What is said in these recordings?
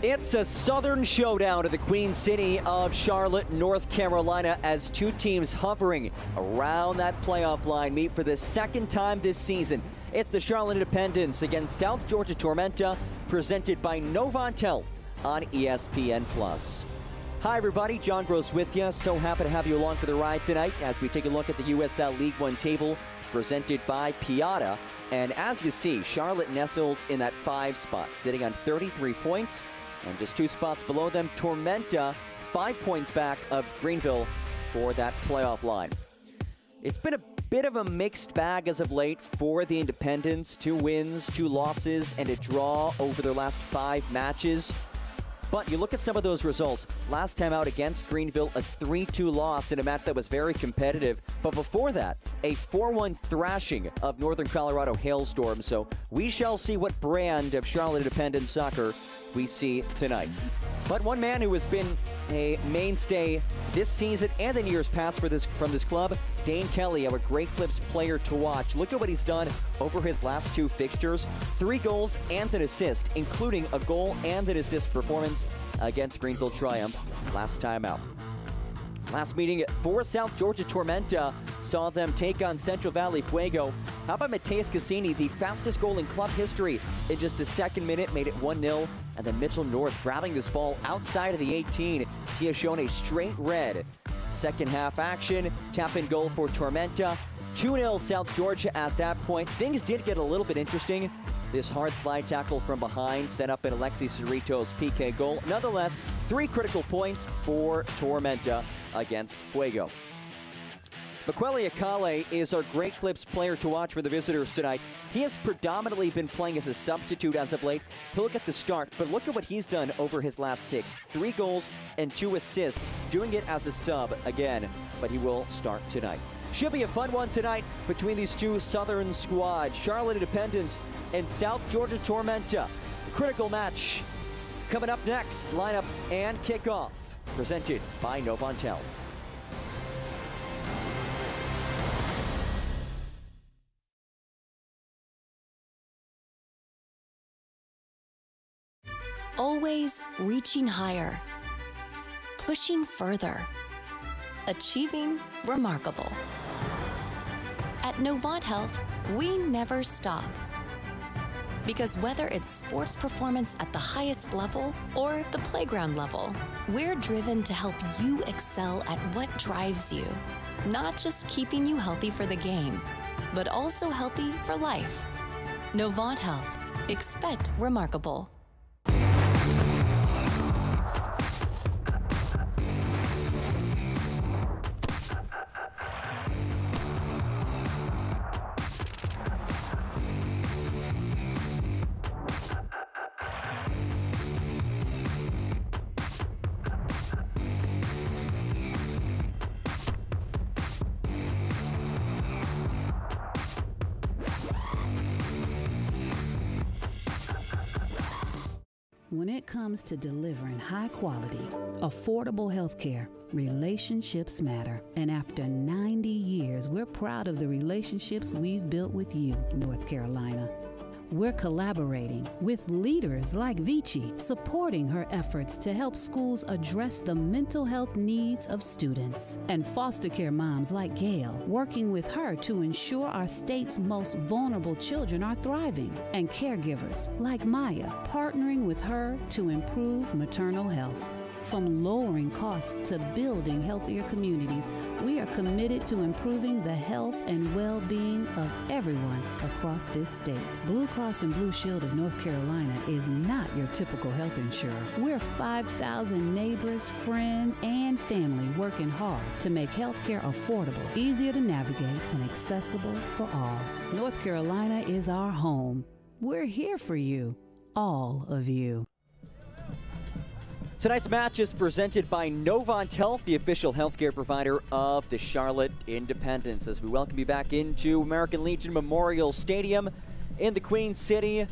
It's a southern showdown at the Queen City of Charlotte, North Carolina, as two teams hovering around that playoff line meet for the second time this season. It's the Charlotte Independents against South Georgia Tormenta, presented by Novant Health on ESPN+. Hi everybody, John Gross with you. So happy to have you along for the ride tonight as we take a look at the USL League One table presented by Piata. And as you see, Charlotte nestled in that 5 spot, sitting on 33 points. And just 2 spots below them, Tormenta, 5 points back of Greenville for that playoff line. It's been a bit of a mixed bag as of late for the Independents. 2 wins, 2 losses, and a draw over their last 5 matches. But you look at some of those results. Last time out against Greenville, a 3-2 loss in a match that was very competitive. But before that, a 4-1 thrashing of Northern Colorado Hailstorm. So we shall see what brand of Charlotte Independent soccer we see tonight. But one man who has been a mainstay this season and in years past from this club, Dane Kelly, our Great Clips player to watch. Look at what he's done over his last 2 fixtures. 3 goals and an assist, including a goal and an assist performance against Greenville Triumph last time out. Last meeting for South Georgia Tormenta saw them take on Central Valley Fuego. How about Mateus Cassini, the fastest goal in club history in just the 2nd minute, made it 1-0. And then Mitchell North grabbing this ball outside of the 18. He has shown a straight red. Second half action, tap-in goal for Tormenta. 2-0 South Georgia at that point. Things did get a little bit interesting. This hard slide tackle from behind set up an Alexis Cerritos PK goal. Nonetheless, 3 critical points for Tormenta against Fuego. Makweli Akale is our Great Clips player to watch for the visitors tonight. He has predominantly been playing as a substitute as of late. He'll get the start, but look at what he's done over his last 6. 3 goals and 2 assists, doing it as a sub again, but he will start tonight. Should be a fun one tonight between these 2 southern squads, Charlotte Independents and South Georgia Tormenta. Critical match coming up next. Lineup and kickoff presented by Novant Health. Always reaching higher, pushing further, achieving remarkable. At Novant Health, we never stop. Because whether it's sports performance at the highest level or the playground level, we're driven to help you excel at what drives you. Not just keeping you healthy for the game, but also healthy for life. Novant Health. Expect remarkable. When it comes to delivering high-quality, affordable healthcare, relationships matter. And after 90 years, we're proud of the relationships we've built with you, North Carolina. We're collaborating with leaders like Vici, supporting her efforts to help schools address the mental health needs of students, and foster care moms like Gail, working with her to ensure our state's most vulnerable children are thriving, and caregivers like Maya, partnering with her to improve maternal health. From lowering costs to building healthier communities, we are committed to improving the health and well-being of everyone across this state. Blue Cross and Blue Shield of North Carolina is not your typical health insurer. We're 5,000 neighbors, friends, and family working hard to make healthcare affordable, easier to navigate, and accessible for all. North Carolina is our home. We're here for you, all of you. Tonight's match is presented by Novant Health, the official healthcare provider of the Charlotte Independents, as we welcome you back into American Legion Memorial Stadium in the Queen City.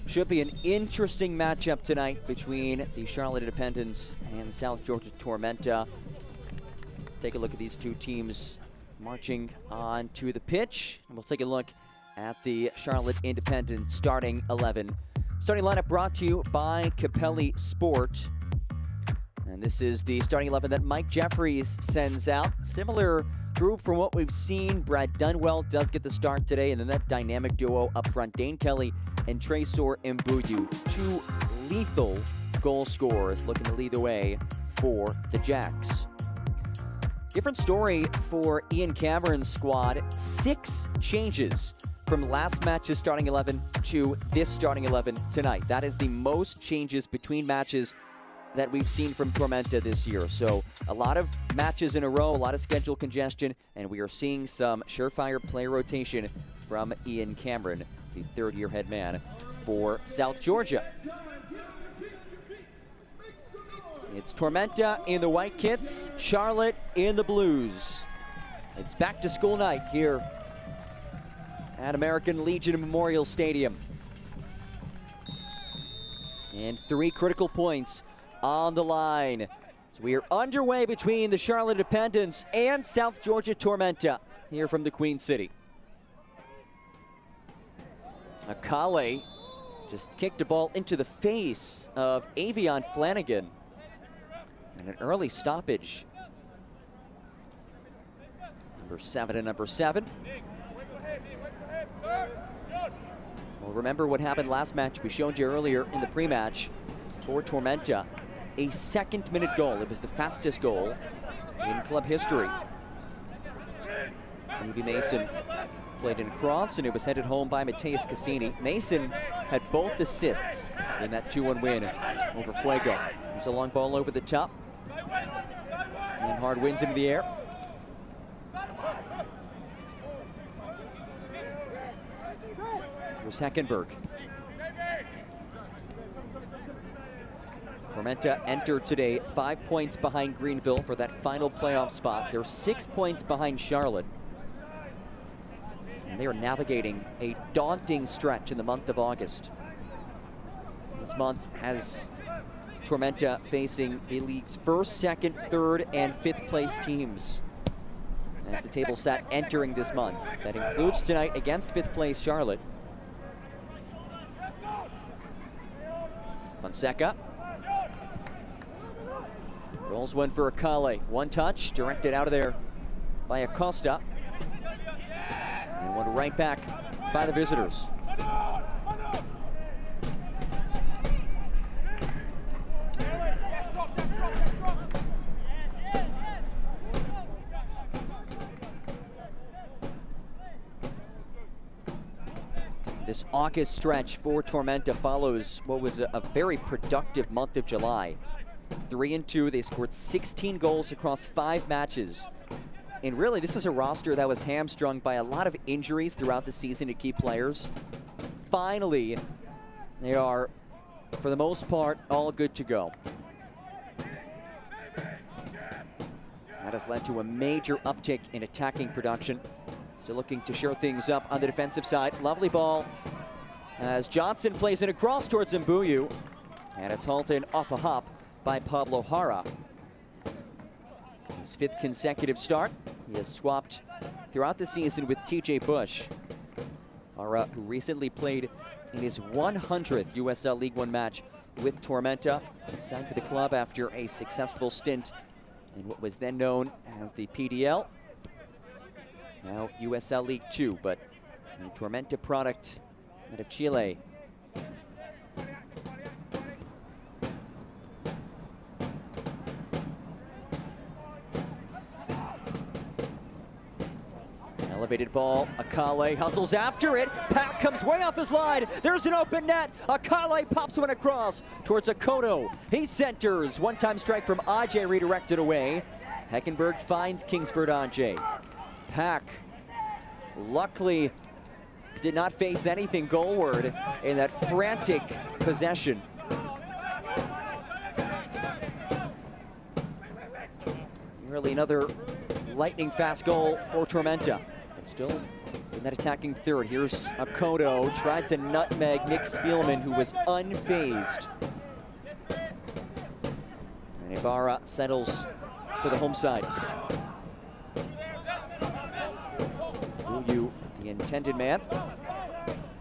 Should be an interesting matchup tonight between the Charlotte Independents and South Georgia Tormenta. Take a look at these 2 teams marching onto the pitch, and we'll take a look at the Charlotte Independent starting 11. Starting lineup brought to you by Capelli Sport. And this is the starting 11 that Mike Jeffries sends out. Similar group from what we've seen. Brad Dunwell does get the start today, and then that dynamic duo up front, Dane Kelly and Tresor Mbuyu. Two lethal goal scorers looking to lead the way for the Jacks. Different story for Ian Cameron's squad. 6 changes from last match's starting 11 to this starting 11 tonight. That is the most changes between matches that we've seen from Tormenta this year. So a lot of matches in a row, a lot of schedule congestion, and we are seeing some surefire player rotation from Ian Cameron, the third-year head man for South Georgia. It's Tormenta in the white kits, Charlotte in the blues. It's back to school night here at American Legion Memorial Stadium. And 3 critical points on the line. So we are underway between the Charlotte Independents and South Georgia Tormenta here from the Queen City. Akale just kicked a ball into the face of Avion Flanagan. And an early stoppage. Number 7 and number 7. Well, remember what happened last match. We showed you earlier in the pre-match for Tormenta. A 2nd-minute goal. It was the fastest goal in club history. Evie Mason played in a cross, and it was headed home by Mateus Cassini. Mason had both assists in that 2-1 win over Fuego. There's a long ball over the top. Nemhard wins into the air. Here's Heckenberg. Tormenta entered today 5 points behind Greenville for that final playoff spot. They're 6 points behind Charlotte. And they are navigating a daunting stretch in the month of August. This month has Tormenta facing the league's 1st, 2nd, 3rd, and 5th place teams as the table set entering this month. That includes tonight against 5th place Charlotte. Fonseca rolls one for Akale. One touch, directed out of there by Acosta. And one right back by the visitors. This August stretch for Tormenta follows what was a very productive month of July. 3-2, they scored 16 goals across 5 matches. And really, this is a roster that was hamstrung by a lot of injuries throughout the season to key players. Finally, they are, for the most part, all good to go. That has led to a major uptick in attacking production. Still looking to shore things up on the defensive side. Lovely ball as Johnson plays it across towards Mbuyu. And it's halted off a hop by Pablo Jara. His 5th consecutive start. He has swapped throughout the season with TJ Bush. Jara, who recently played in his 100th USL League One match with Tormenta. He signed for the club after a successful stint in what was then known as the PDL. Now USL League Two, but a Tormenta product out of Chile. Elevated ball, Akale hustles after it. Pack comes way off his line. There's an open net. Akale pops one across towards Akoto. He centers. One-time strike from Ajay redirected away. Heckenberg finds Kingsford Ajay. Pack luckily did not face anything goalward in that frantic possession. Really another lightning fast goal for Tormenta. But still in that attacking third. Here's Akoto, tried to nutmeg Nick Spielman, who was unfazed. And Ibarra settles for the home side. The intended man,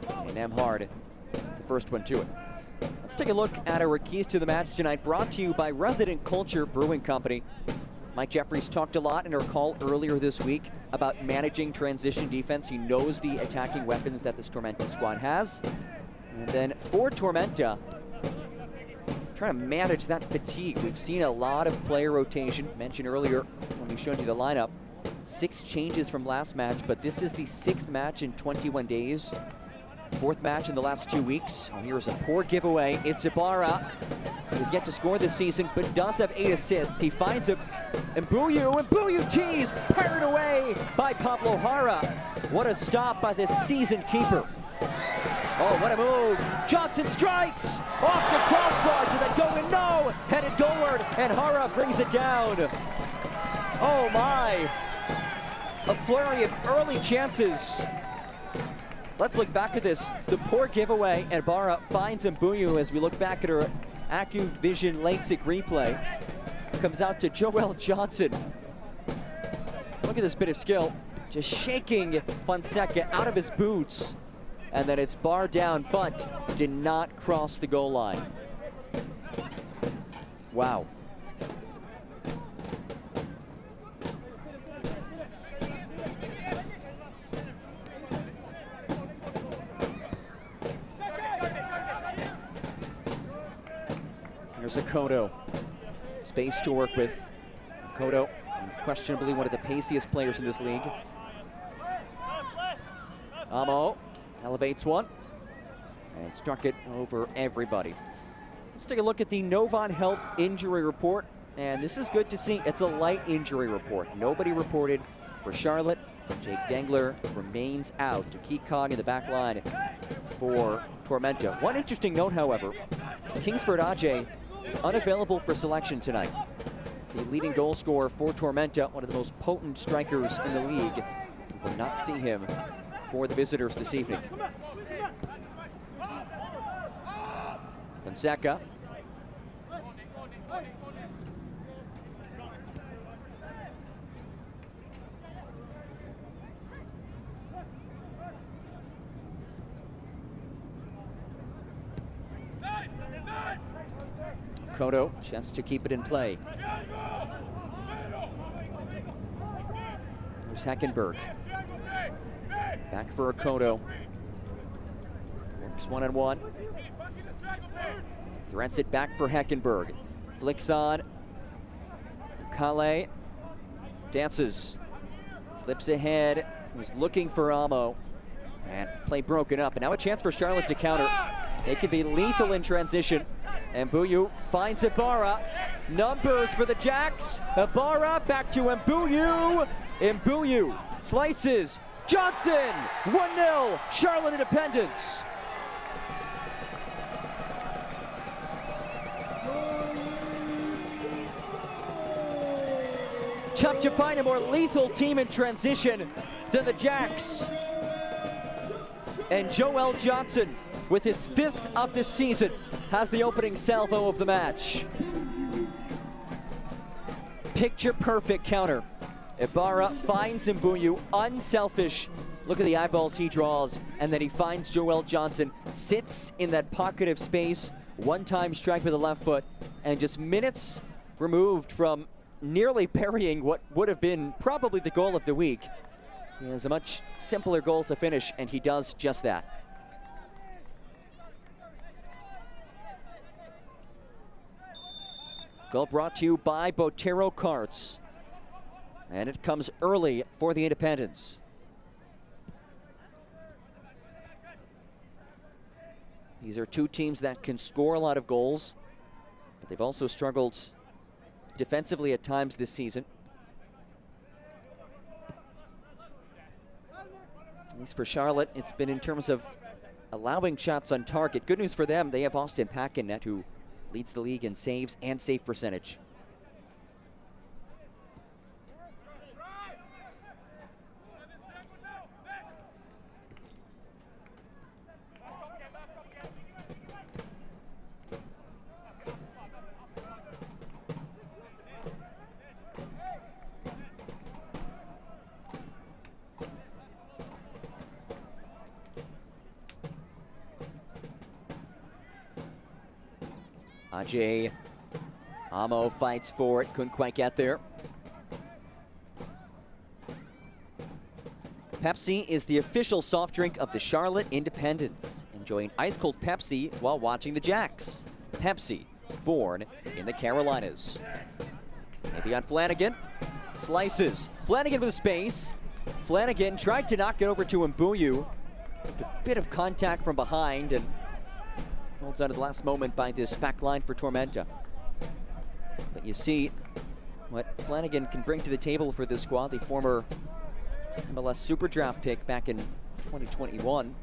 and Nemhard, the first one to it. Let's take a look at our keys to the match tonight, brought to you by Resident Culture Brewing Company. Mike Jeffries talked a lot in our call earlier this week about managing transition defense. He knows the attacking weapons that this Tormenta squad has. And then for Tormenta, trying to manage that fatigue. We've seen a lot of player rotation. Mentioned earlier when we showed you the lineup, 6 changes from last match, but this is the 6th match in 21 days. 4th match in the last 2 weeks. Oh, here's a poor giveaway. It's Ibarra. He's yet to score this season, but does have 8 assists. He finds it. Mbuyu tees, parried away by Pablo Jara. What a stop by this seasoned keeper. Oh, what a move. Johnson strikes off the crossbar. Did that go in? No. Headed goalward, and Jara brings it down. Oh my. A flurry of early chances. Let's look back at this. The poor giveaway, and Ibarra finds Mbuyu as we look back at her AccuVision LASIK replay. Comes out to Joel Johnson. Look at this bit of skill. Just shaking Fonseca out of his boots. And then it's bar down, but did not cross the goal line. Wow. Here's Akoto. Space to work with. Akoto, questionably one of the paciest players in this league. Amo elevates one and struck it over everybody. Let's take a look at the Novant Health injury report, and this is good to see. It's a light injury report. Nobody reported for Charlotte. Jake Dengler remains out. A key cog in the back line for Tormenta. One interesting note, however, Kingsford Ajay unavailable for selection tonight. The leading goal scorer for Tormenta, one of the most potent strikers in the league. We will not see him for the visitors this evening. Fonseca. Koto, chance to keep it in play. There's Heckenberg. Back for Akoto. Works one-on-one. Threats it back for Heckenberg. Flicks on. Kale dances. Slips ahead. Was looking for Amo. And play broken up. And now a chance for Charlotte to counter. They could be lethal in transition. And Mbuyu finds Ibarra. Numbers for the Jacks. Ibarra back to Mbuyu. Mbuyu slices. Johnson, 1-0, Charlotte Independence. Tough to find a more lethal team in transition than the Jacks. And Joel Johnson, with his 5th of the season, has the opening salvo of the match. Picture perfect counter. Ibarra finds Mbuyu, unselfish. Look at the eyeballs he draws, and then he finds Joel Johnson, sits in that pocket of space, one-time strike with the left foot, and just minutes removed from nearly burying what would have been probably the goal of the week. He has a much simpler goal to finish, and he does just that. Goal brought to you by Botero Cards. And it comes early for the Independents. These are 2 teams that can score a lot of goals, but they've also struggled defensively at times this season. At least for Charlotte, it's been in terms of allowing shots on target. Good news for them, they have Austin Pack in net, who leads the league in saves and save percentage. Ajay Amo fights for it, couldn't quite get there. Pepsi is the official soft drink of the Charlotte Independents. Enjoying ice-cold Pepsi while watching the Jacks. Pepsi, born in the Carolinas. Avion Flanagan slices. Flanagan with space. Flanagan tried to knock it over to Mbuyu. A bit of contact from behind and holds out at the last moment by this back line for Tormenta. But you see what Flanagan can bring to the table for this squad, the former MLS Super Draft pick back in 2021.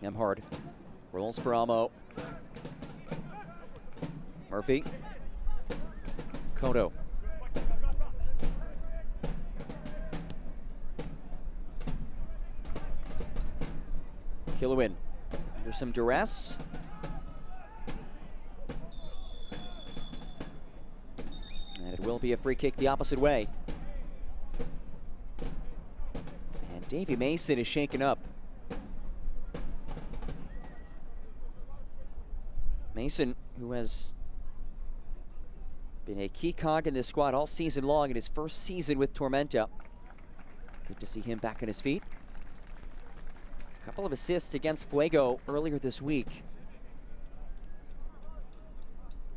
Nemhard rolls for Amo. Murphy. Kodo. Killuin under some duress. And it will be a free kick the opposite way. And Davy Mason is shaken up. Mason, who has been a key cog in this squad all season long in his first season with Tormenta. Good to see him back on his feet. A couple of assists against Fuego earlier this week.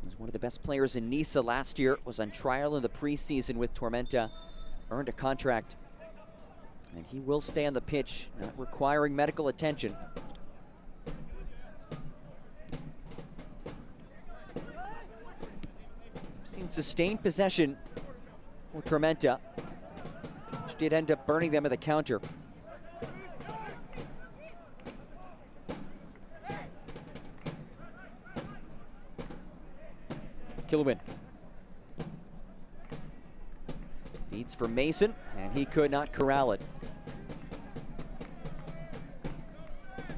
He was one of the best players in Nisa last year, was on trial in the preseason with Tormenta, earned a contract, and he will stay on the pitch, not requiring medical attention. Seen sustained possession for Tormenta, which did end up burning them at the counter. Killuin feeds for Mason, and he could not corral it.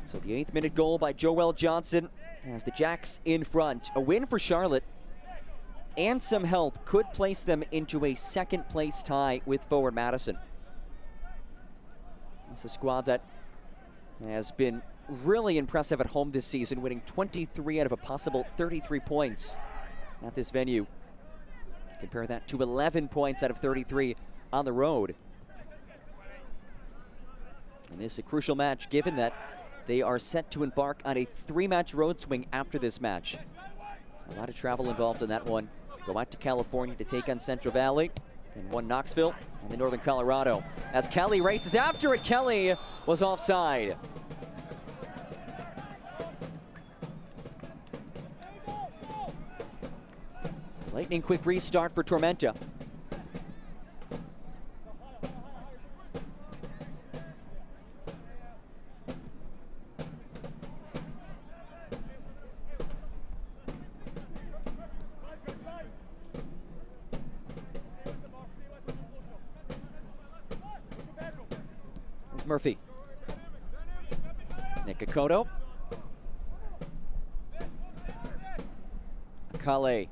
So the 8th minute goal by Joel Johnson has the Jacks in front. A win for Charlotte and some help could place them into a second place tie with Forward Madison. It's a squad that has been really impressive at home this season, winning 23 out of a possible 33 points at this venue. Compare that to 11 points out of 33 on the road. And this is a crucial match, given that they are set to embark on a 3-match road swing after this match. A lot of travel involved in that one. Go out to California to take on Central Valley, and one Knoxville, and then Northern Colorado. As Kelly races after it, Kelly was offside. Lightning quick restart for Tormenta. Murphy. Nikakoto. Akale.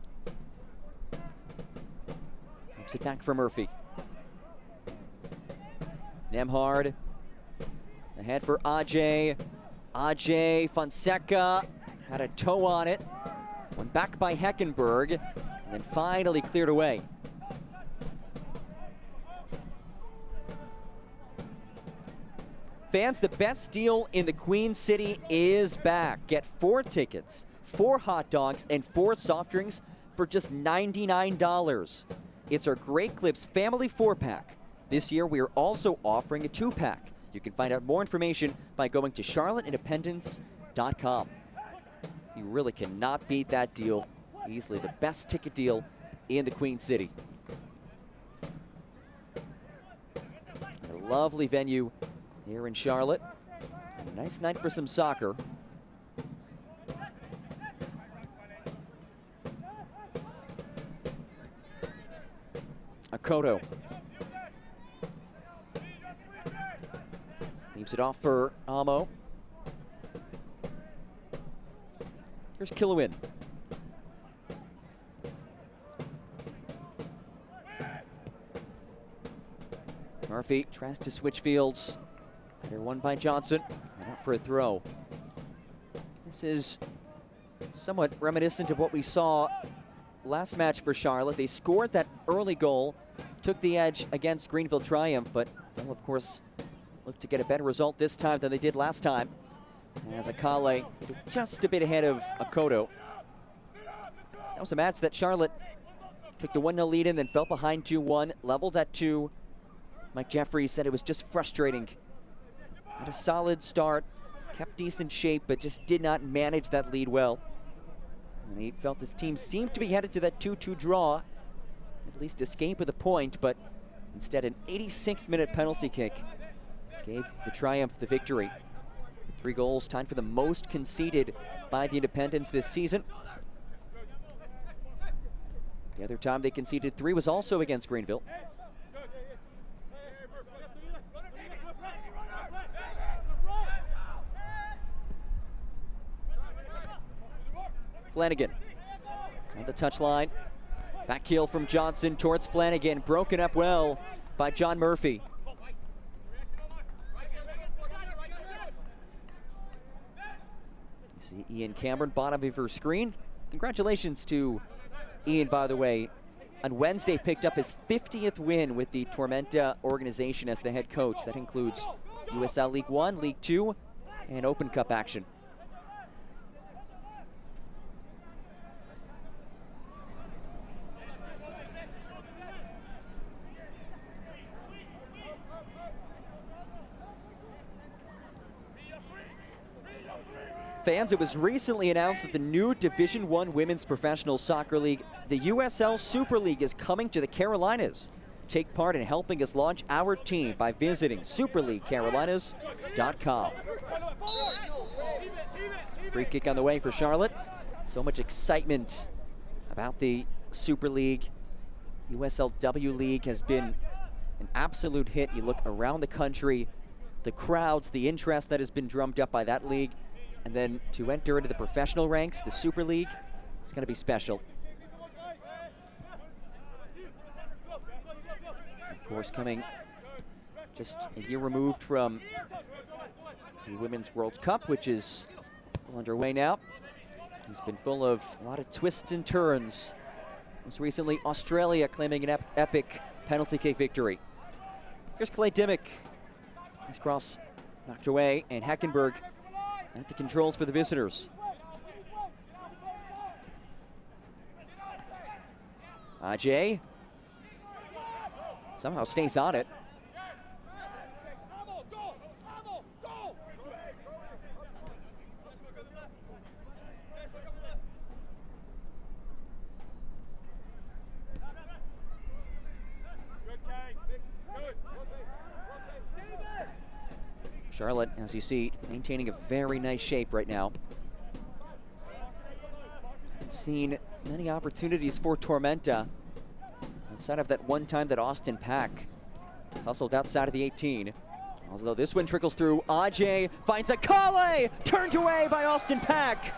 Moves it back for Murphy. Nemhard. Ahead for Ajay. Ajay Fonseca had a toe on it. Went back by Heckenberg, and then finally cleared away. Fans, the best deal in the Queen City is back. Get 4 tickets, 4 hot dogs, and 4 soft drinks for just $99. It's our Great Clips Family 4-pack. This year, we are also offering a 2-pack. You can find out more information by going to charlotteindependence.com. You really cannot beat that deal. Easily the best ticket deal in the Queen City. A lovely venue here in Charlotte. A nice night for some soccer. Akoto. Leaves it off for Amo. Here's Killuin. Murphy tries to switch fields. They're won by Johnson. And out for a throw. This is somewhat reminiscent of what we saw last match for Charlotte. They scored that early goal, took the edge against Greenville Triumph, but they'll of course look to get a better result this time than they did last time. As Akale just a bit ahead of Akoto. That was a match that Charlotte took the 1-0 lead in, then fell behind 2-1, leveled at 2. Mike Jeffries said it was just frustrating. Had a solid start, kept decent shape, but just did not manage that lead well. And he felt his team seemed to be headed to that 2-2 draw, at least escape with a point, but instead an 86th minute penalty kick gave the Triumph the victory. 3 goals, tied for the most conceded by the Independents this season. The other time they conceded 3 was also against Greenville. Flanagan on the touchline. Back heel from Johnson towards Flanagan. Broken up well by John Murphy. You see Ian Cameron, bottom of your screen. Congratulations to Ian, by the way. On Wednesday, picked up his 50th win with the Tormenta organization as the head coach. That includes USL League One, League Two, and Open Cup action. Fans, it was recently announced that the new Division I Women's Professional Soccer League, the USL Super League, is coming to the Carolinas. Take part in helping us launch our team by visiting superleaguecarolinas.com. Free kick on the way for Charlotte. So much excitement about the Super League. USLW League has been an absolute hit. You look around the country, the crowds, the interest that has been drummed up by that league. And then to enter into the professional ranks, the Super League, it's going to be special. Of course, coming just a year removed from the Women's World Cup, which is well underway now. It's been full of a lot of twists and turns. Most recently, Australia claiming an epic penalty kick victory. Here's Clay Dimmick. His cross knocked away, and Heckenberg at the controls for the visitors. Ajay somehow stays on it. Charlotte, as you see, maintaining a very nice shape right now. Haven't seen many opportunities for Tormenta, outside of that one time that Austin Pack hustled outside of the 18. Although this one trickles through, Ajay finds Akale, turned away by Austin Pack.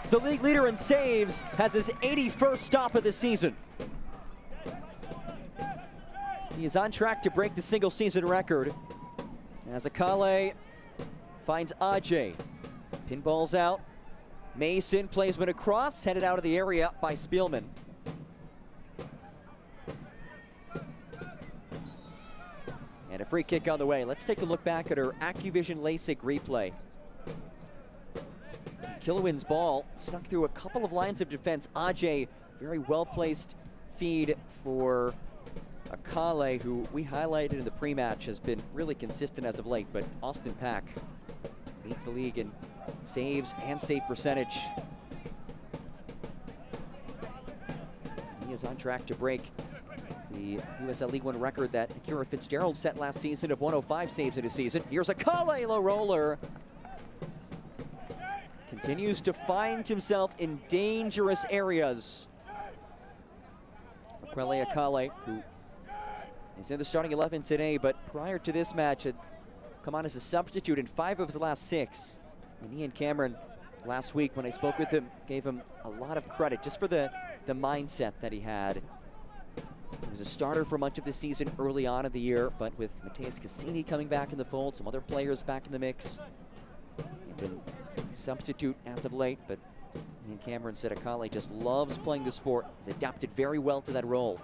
The league leader in saves has his 81st stop of the season. He is on track to break the single season record. As Akale finds Ajay. Pinball's out. Mason plays one across, headed out of the area by Spielman. And a free kick on the way. Let's take a look back at our AccuVision LASIK replay. Killuin's ball snuck through a couple of lines of defense. Ajay, very well-placed feed for Akale, who we highlighted in the pre-match, has been really consistent as of late, but Austin Pack leads the league in saves and save percentage. He is on track to break the USL League One record that Akira Fitzgerald set last season of 105 saves in a season. Here's Akale, low roller. Continues to find himself in dangerous areas. Akale, who He's in the starting 11 today, but prior to this match had come on as a substitute in 5 of his last 6. And Ian Cameron, last week when I spoke with him, gave him a lot of credit just for the mindset that he had. He was a starter for much of the season early on in the year, but with Mateus Cassini coming back in the fold, some other players back in the mix, he'd been a substitute as of late, but Ian Cameron said Akale just loves playing the sport. He's adapted very well to that role.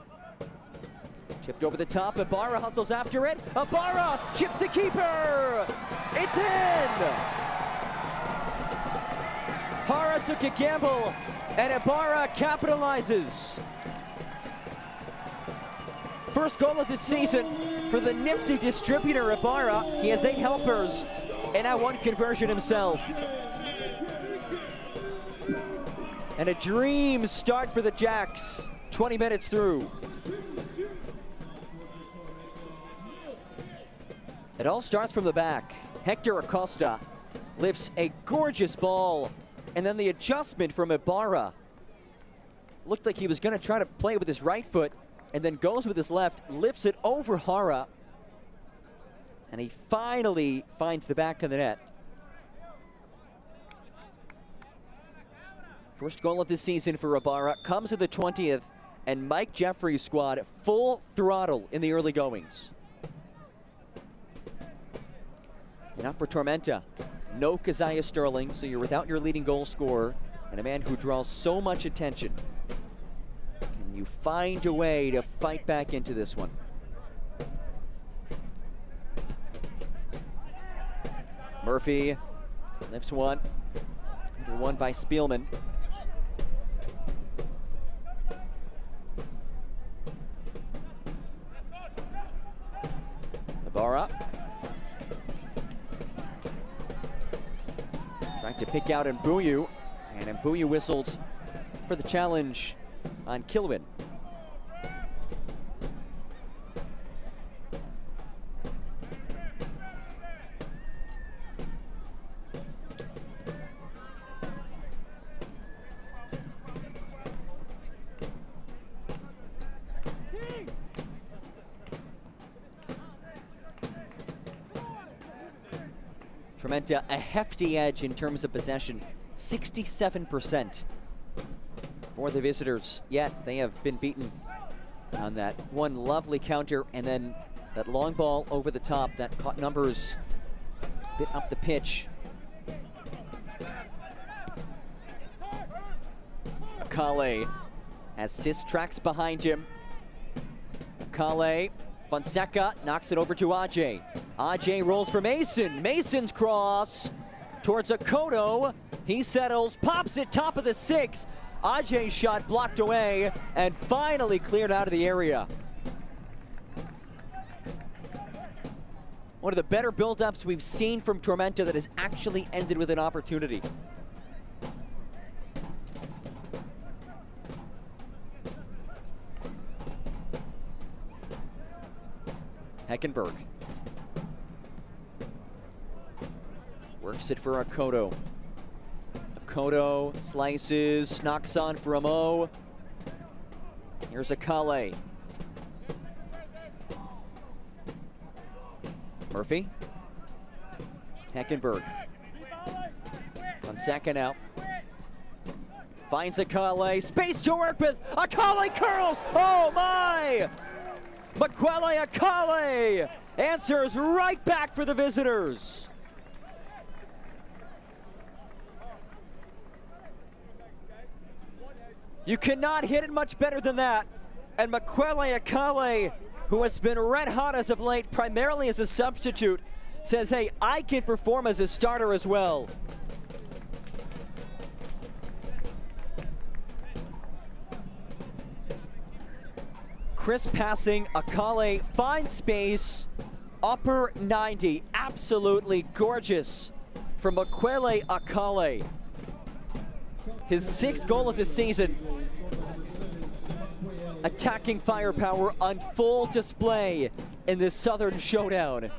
Chipped over the top, Ibarra hustles after it. Ibarra chips the keeper! It's in! Hara took a gamble, and Ibarra capitalizes. First goal of the season for the nifty distributor Ibarra. He has 8 helpers and now 1 conversion himself. And a dream start for the Jacks, 20 minutes through. It all starts from the back. Hector Acosta lifts a gorgeous ball, and then the adjustment from Ibarra. Looked like he was gonna try to play it with his right foot, and then goes with his left, lifts it over Hara, and he finally finds the back of the net. First goal of the season for Ibarra comes in the 20th, and Mike Jeffrey's squad full throttle in the early goings. Now for Tormenta, no Keziah Sterling, so you're without your leading goal scorer and a man who draws so much attention. Can you find a way to fight back into this one? Murphy lifts one. Under one by Spielman. Ibarra. Trying to pick out Mbuyu, and Mbuyu whistles for the challenge on Kilwin. Tormenta a hefty edge in terms of possession, 67% for the visitors. Yet they have been beaten on that one lovely counter, and then that long ball over the top that caught numbers a bit up the pitch. Akale has Sis tracks behind him. Akale, Fonseca knocks it over to Ajay. Ajay rolls for Mason. Mason's cross towards Akoto. He settles, pops it top of the 6. Ajay's shot blocked away and finally cleared out of the area. One of the better build-ups we've seen from Tormenta that has actually ended with an opportunity. Heckenberg works it for Akoto. Akoto slices, knocks on for Amo. Here's Akale. Murphy. Heckenberg. Fonseca now. Finds Akale. Space to work with. Akale curls. Oh my! Makwele Akale answers right back for the visitors. You cannot hit it much better than that. And Makwele Akale, who has been red hot as of late, primarily as a substitute, says, hey, I can perform as a starter as well. Crisp passing, Akale finds space, upper 90, absolutely gorgeous from Makwele Akale. His 6th goal of the season. Attacking firepower on full display in this Southern showdown.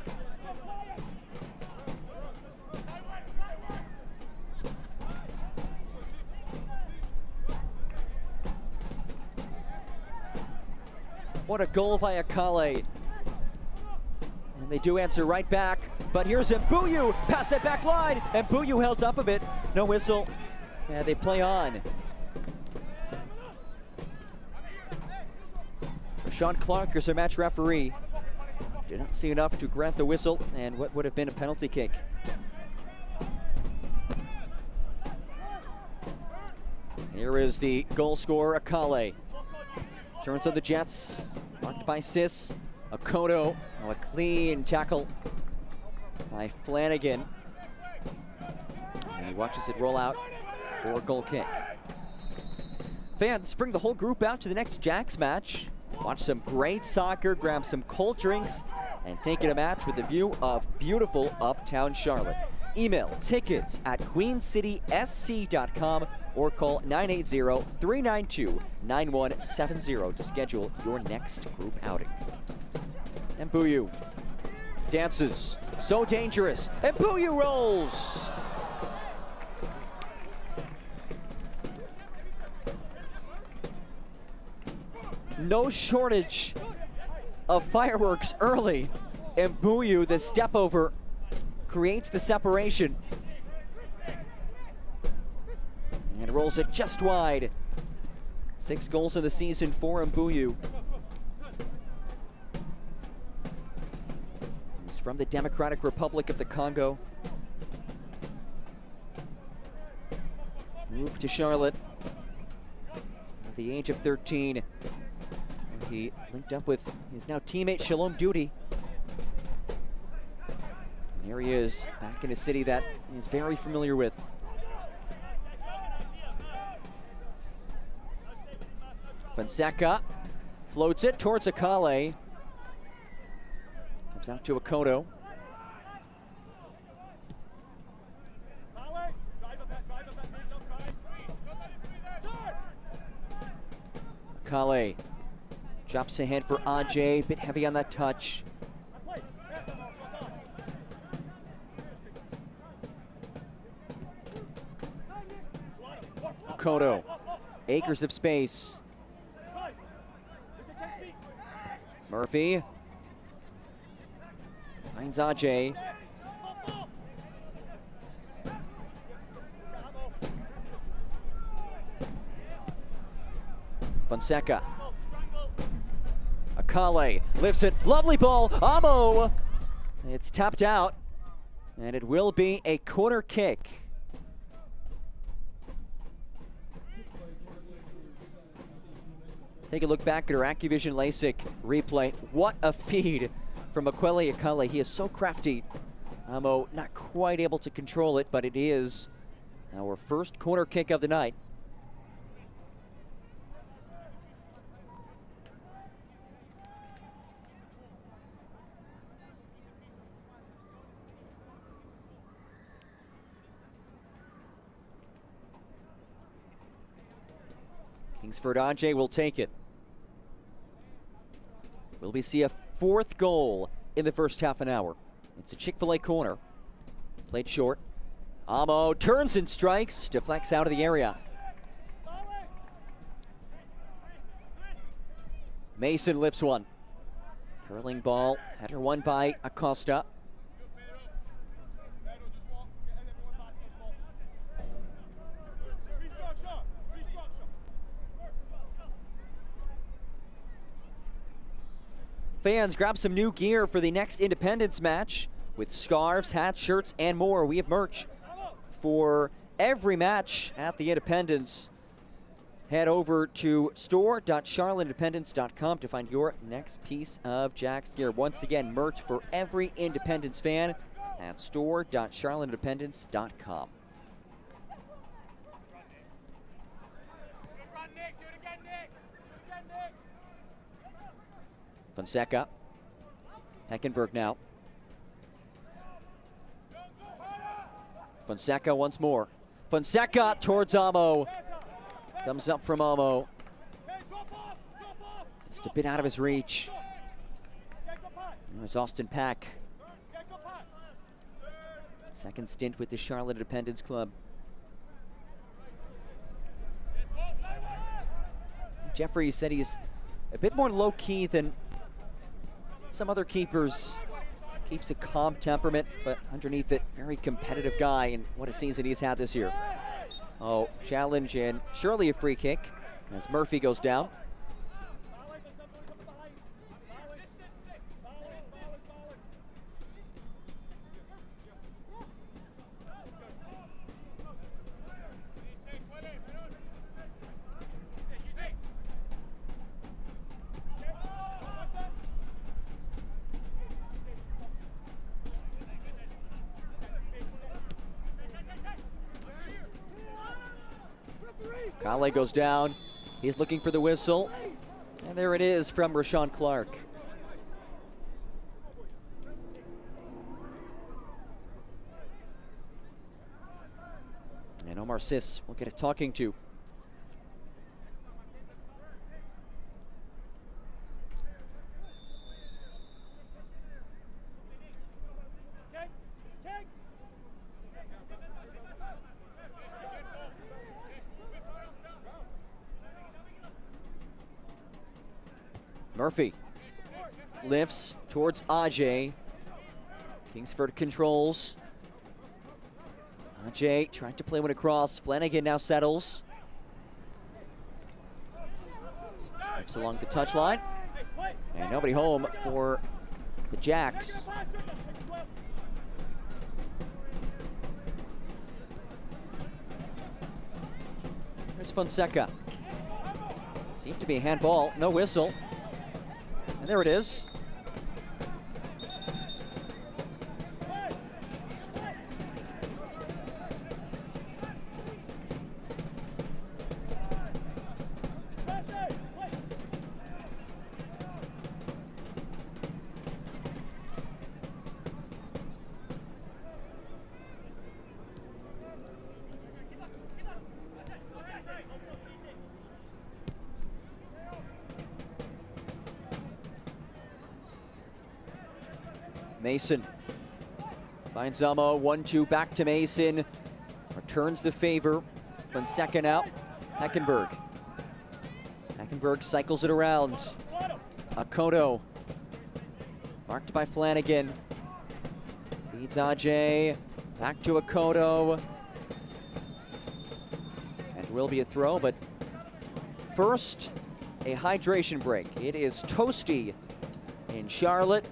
What a goal by Akale. And they do answer right back, but here's Mbuyu past that back line, and Mbuyu held up a bit. No whistle, and they play on. Sean Clark is their match referee. Did not see enough to grant the whistle and what would have been a penalty kick. Here is the goal scorer, Akale. Turns on the Jets, marked by Sis. Akoto, a clean tackle by Flanagan. And he watches it roll out for a goal kick. Fans, bring the whole group out to the next Jacks match. Watch some great soccer, grab some cold drinks, and take in a match with a view of beautiful uptown Charlotte. Email tickets at queencitysc.com or call 980-392-9170 to schedule your next group outing. Mbuyu dances, so dangerous. Mbuyu rolls. No shortage of fireworks early. Mbuyu, the step over, creates the separation. And rolls it just wide. 6 goals in the season for Mbuyu. He's from the Democratic Republic of the Congo. Moved to Charlotte at the age of 13. He linked up with his now teammate Shalom Duty. And here he is, back in a city that he's very familiar with. Fonseca floats it towards Akale. Comes out to Akoto. Akale drops ahead for Ajay, bit heavy on that touch. Akoto, acres of space. Murphy finds Ajay. Fonseca. Akale lifts it, lovely ball, Amo! It's tapped out, and it will be a corner kick. Take a look back at our AccuVision LASIK replay. What a feed from Akwele Akale. He is so crafty. Amo not quite able to control it, but it is our first corner kick of the night. Kingsford Ajay will take it. Will we see a 4th goal in the first half an hour? It's a Chick-fil-A corner. Played short. Amo turns and strikes, deflects out of the area. Mason lifts one. Curling ball, header won by Acosta. Fans, grab some new gear for the next Independence match with scarves, hats, shirts, and more. We have merch for every match at the Independence. Head over to store.charlotteindependence.com to find your next piece of Jacks gear. Once again, merch for every Independence fan at store.charlotteindependence.com. Fonseca. Heckenberg now. Fonseca once more. Fonseca towards Amo. Thumbs up from Amo. Just a bit out of his reach. There's Austin Pack. Second stint with the Charlotte Independence Club. Jeffrey said he's a bit more low-key than some other keepers keeps a calm temperament, but underneath it, very competitive guy, and what a season he's had this year. Oh, challenge and surely a free kick as Murphy goes down. Kale goes down. He's looking for the whistle. And there it is from Rashawn Clark. And Omar Sis will get a talking to. Murphy lifts towards Ajay. Kingsford controls. Ajay trying to play one across. Flanagan now settles. Lifts along the touchline. And nobody home for the Jacks. There's Fonseca. Seemed to be a handball, no whistle. And there it is. Mason finds Zamo, 1-2 back to Mason. Returns the favor. Fonseca now. Heckenberg. Heckenberg cycles it around. Akoto. Marked by Flanagan. Feeds Ajay. Back to Akoto. And will be a throw, but first, a hydration break. It is toasty in Charlotte.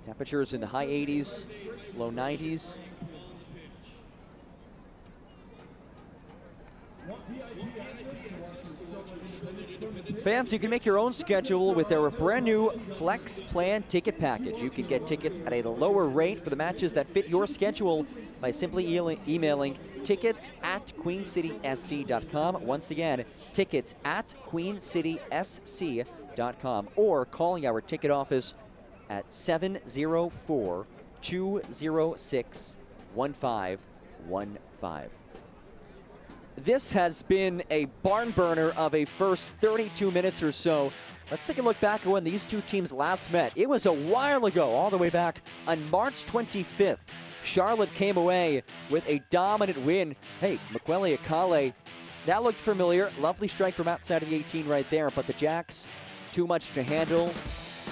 Temperatures in the high 80s, low 90s. Fans, you can make your own schedule with our brand new Flex Plan ticket package. You can get tickets at a lower rate for the matches that fit your schedule by simply emailing tickets@queencitysc.com. Once again, tickets@queencitysc.com, or calling our ticket office at 704-206-1515. This has been a barn burner of a first 32 minutes or so. Let's take a look back at when these two teams last met. It was a while ago, all the way back on March 25th. Charlotte came away with a dominant win. Hey, Mukwele Akale, that looked familiar. Lovely strike from outside of the 18 right there, but the Jacks, too much to handle.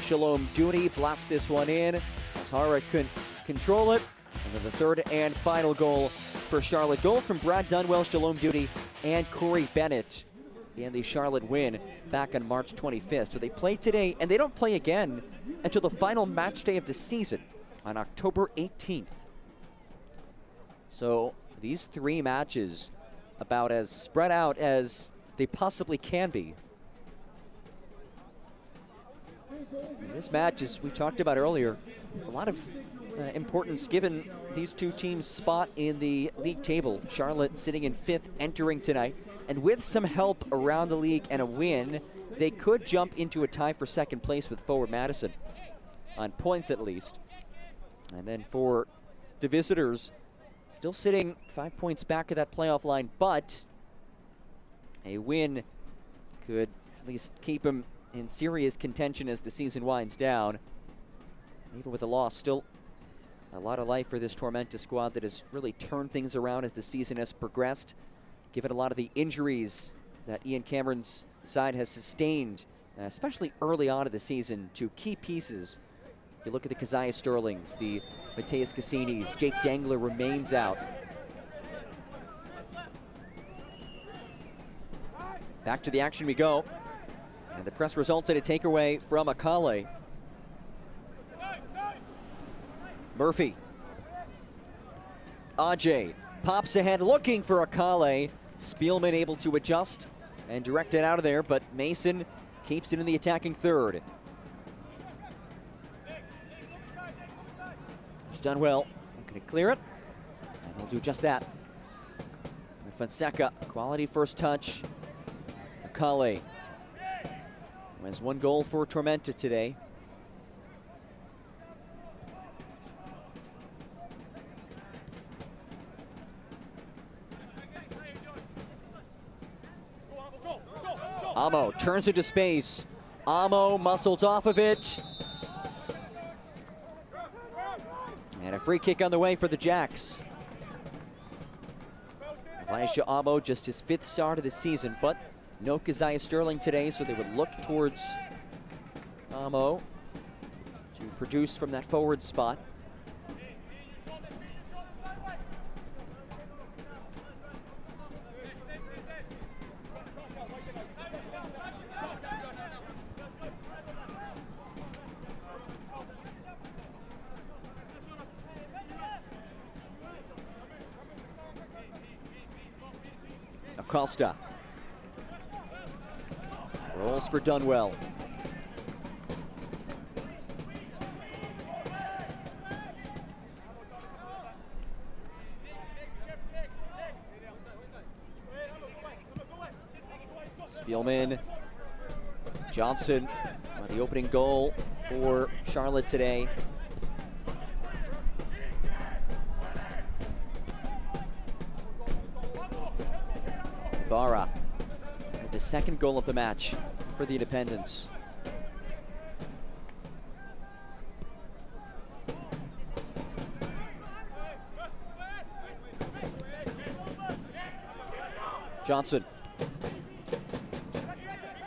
Shalom Dooney blasts this one in. Tara couldn't control it. And then the third and final goal for Charlotte. Goals from Brad Dunwell, Shalom Dooney, and Corey Bennett in the Charlotte win back on March 25th. So they play today, and they don't play again until the final match day of the season on October 18th. So these three matches about as spread out as they possibly can be. This match, as we talked about earlier, a lot of importance given these two teams' spot in the league table. Charlotte sitting in 5th, entering tonight, and with some help around the league and a win, they could jump into a tie for second place with Forward Madison, on points at least. And then for the visitors, still sitting 5 points back of that playoff line, but a win could at least keep them in serious contention as the season winds down. Even with a loss, still a lot of life for this Tormenta squad that has really turned things around as the season has progressed, given a lot of the injuries that Ian Cameron's side has sustained, especially early on in the season, to key pieces You look at the Keziah Sterlings, the Mateus Cassinis, Jake Dangler remains out. Back to the action we go. And the press results in a takeaway from Akale. Murphy. Ajay pops ahead looking for Akale. Spielman able to adjust and direct it out of there, but Mason keeps it in the attacking third. He's done well. Going to clear it, and he'll do just that. Fonseca, quality first touch. Akale has one goal for Tormenta today. Amo turns into space. Amo muscles off of it. And a free kick on the way for the Jacks. Elijah Amo, just his 5th start of the season, but no Keziah Sterling today, so they would look towards Amo to produce from that forward spot. Acosta rolls for Dunwell. Spielman, Johnson, the opening goal for Charlotte today. Barra with the 2nd goal of the match for the Independents. Johnson.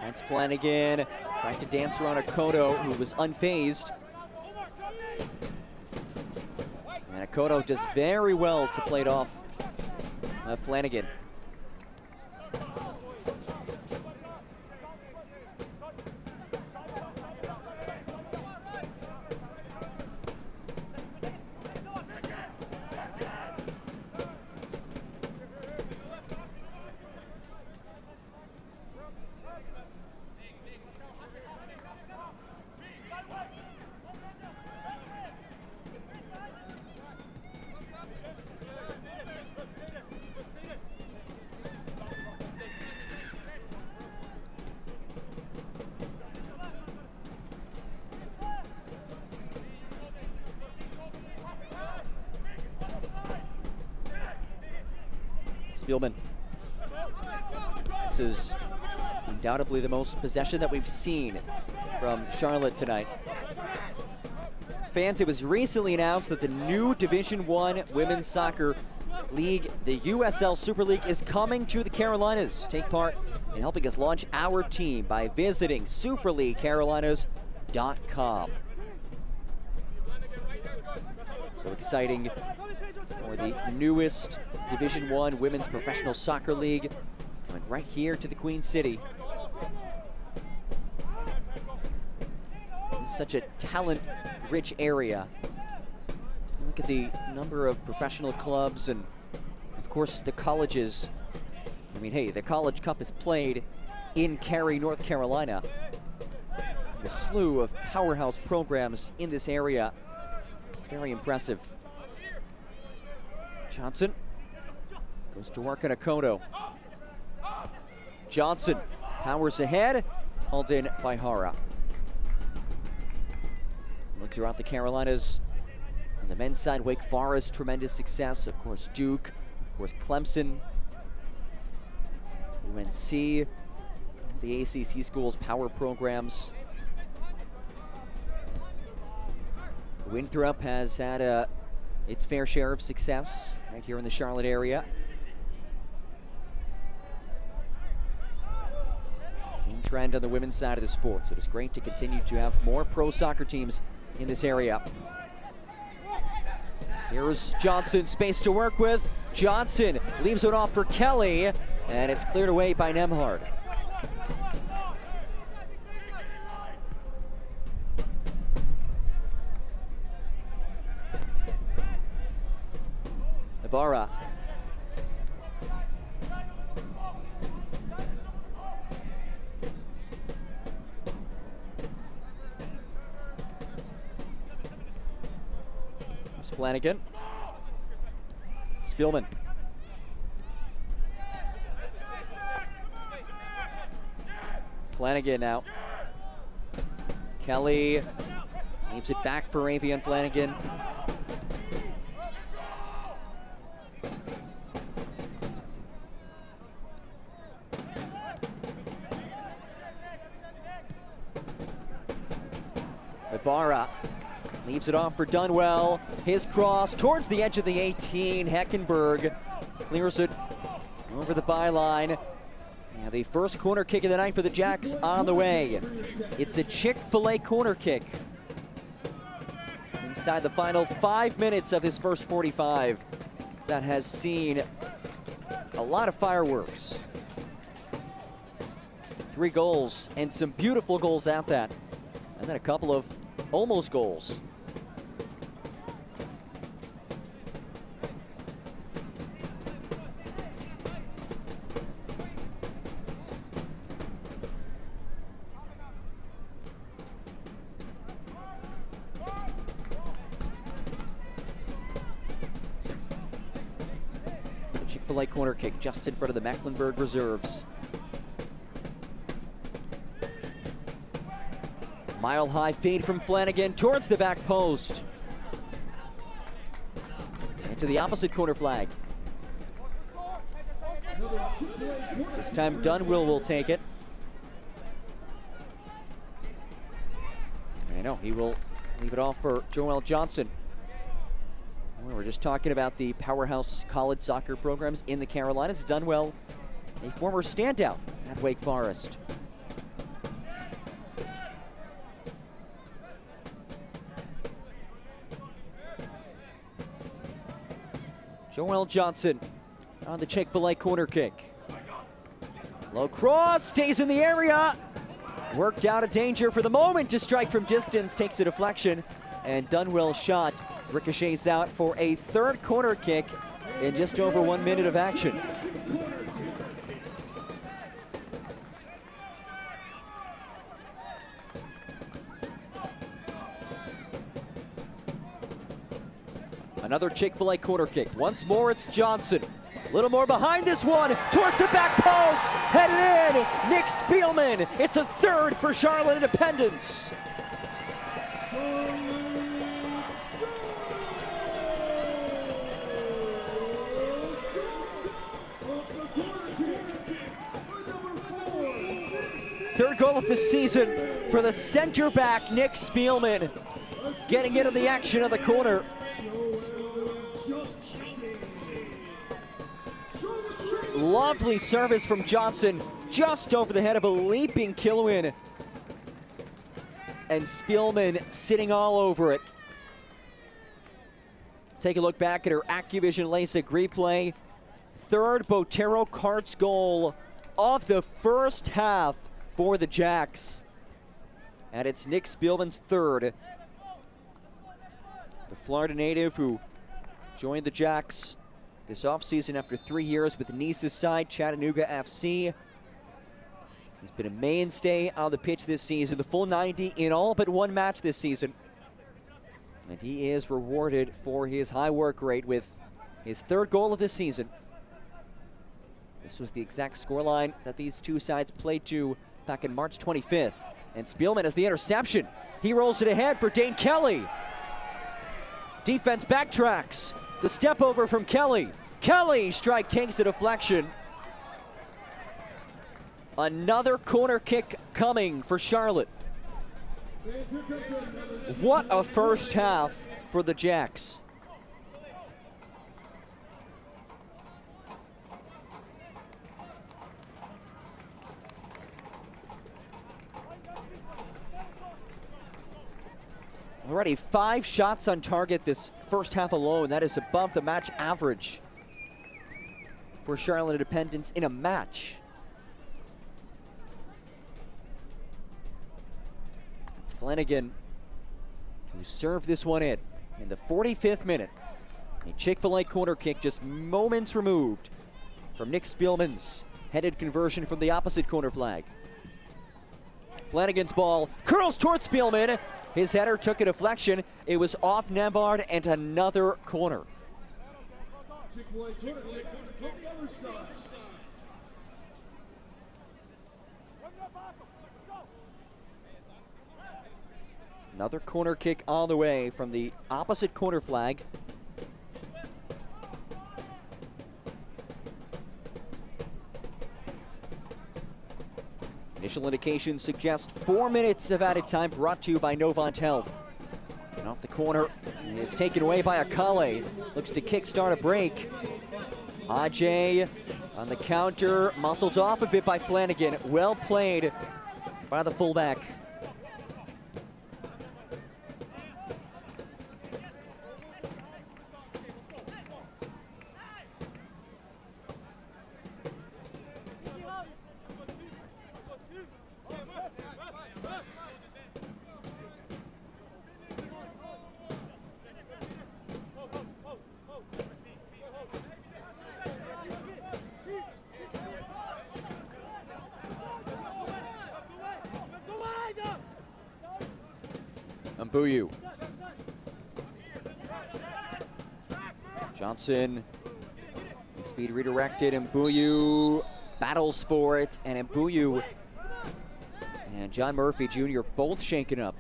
That's Flanagan. Tried to dance around Akoto, who was unfazed. And Akoto does very well to play it off Flanagan. Spielman. This is undoubtedly the most possession that we've seen from Charlotte tonight. Fans, it was recently announced that the new Division I Women's Soccer League, the USL Super League, is coming to the Carolinas. Take part in helping us launch our team by visiting superleaguecarolinas.com. So exciting for the newest Division I Women's Professional Soccer League, coming right here to the Queen City. It's such a talent-rich area. Look at the number of professional clubs and, of course, the colleges. I mean, hey, the College Cup is played in Cary, North Carolina. The slew of powerhouse programs in this area, very impressive. Johnson goes to work on Akoto. Johnson powers ahead, hauled in by Hara. Look throughout the Carolinas. On the men's side, Wake Forest, tremendous success. Of course, Duke, of course, Clemson, UNC, the ACC schools, power programs. Winthrop has had its fair share of success right here in the Charlotte area. Same trend on the women's side of the sport, so it's great to continue to have more pro soccer teams in this area. Here's Johnson, space to work with. Johnson leaves it off for Kelly, and it's cleared away by Nemhard. Ibarra. Here's Flanagan. Spielman. Flanagan now. Kelly leaves it back for Avian Flanagan. Ibarra leaves it off for Dunwell. His cross towards the edge of the 18. Heckenberg clears it over the byline. And the first corner kick of the night for the Jacks on the way. It's a Chick-fil-A corner kick. Inside the final 5 minutes of his first 45. That has seen a lot of fireworks. 3 goals and some beautiful goals at that. And then a couple of almost goals. Chick-fil-A corner kick just in front of the Mecklenburg reserves. Mile-high fade from Flanagan towards the back post. And to the opposite corner flag. This time Dunwell will take it. I know, he will leave it off for Joel Johnson. We were just talking about the powerhouse college soccer programs in the Carolinas. Dunwell, a former standout at Wake Forest. Joel Johnson on the Chick-fil-A corner kick. Low cross, stays in the area. Worked out of danger for the moment to strike from distance, takes a deflection, and Dunwell's shot ricochets out for a third corner kick in just over 1 minute of action. Another Chick-fil-A corner kick. Once more, it's Johnson. A little more behind this one, towards the back post, headed in, Nick Spielman. It's a third for Charlotte Independence. Third goal of the season for the center back, Nick Spielman, getting into the action of the corner. Lovely service from Johnson, just over the head of a leaping Kilwin. And Spielman sitting all over it. Take a look back at her Activision LASIK replay. Third Botero Carts goal of the first half for the Jacks. And it's Nick Spielman's third. The Florida native who joined the Jacks this offseason after 3 years with Nice's side, Chattanooga FC. He's been a mainstay on the pitch this season, the full 90 in all but one match this season. And he is rewarded for his high work rate with his third goal of this season. This was the exact scoreline that these two sides played to back in March 25th. And Spielman has the interception. He rolls it ahead for Dane Kelly. Defense backtracks. The step over from Kelly. Kelly strike takes a deflection. Another corner kick coming for Charlotte. What a first half for the Jacks. Already 5 shots on target this first half alone. That is above the match average for Charlotte Independence in a match. It's Flanagan to serve this one in the 45th minute. A Chick-fil-A corner kick just moments removed from Nick Spielman's headed conversion from the opposite corner flag. Flanagan's ball curls towards Spielman. His header took a deflection. It was off Nembard and another corner. Another corner kick on the way from the opposite corner flag. Initial indications suggest 4 minutes of added time, brought to you by Novant Health. And off the corner is taken away by Akale. Looks to kickstart a break. Ajay on the counter, muscled off of it by Flanagan. Well played by the fullback. Mbuyu. Johnson, his feet redirected. Mbuyu battles for it, and Mbuyu and John Murphy Jr. both shaken up.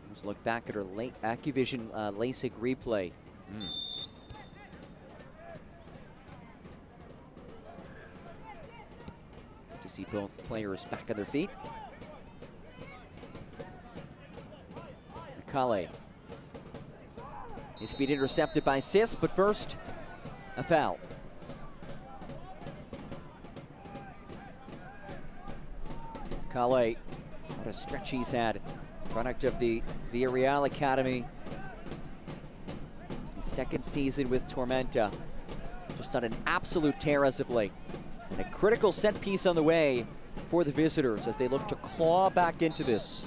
Let's look back at our AccuVision LASIK replay. To see both players back on their feet. Akale. His feet intercepted by Sis, but first, a foul. Akale, what a stretch he's had. Product of the USL Academy. His second season with Tormenta. Just on an absolute tear as of late. And a critical set piece on the way for the visitors as they look to claw back into this.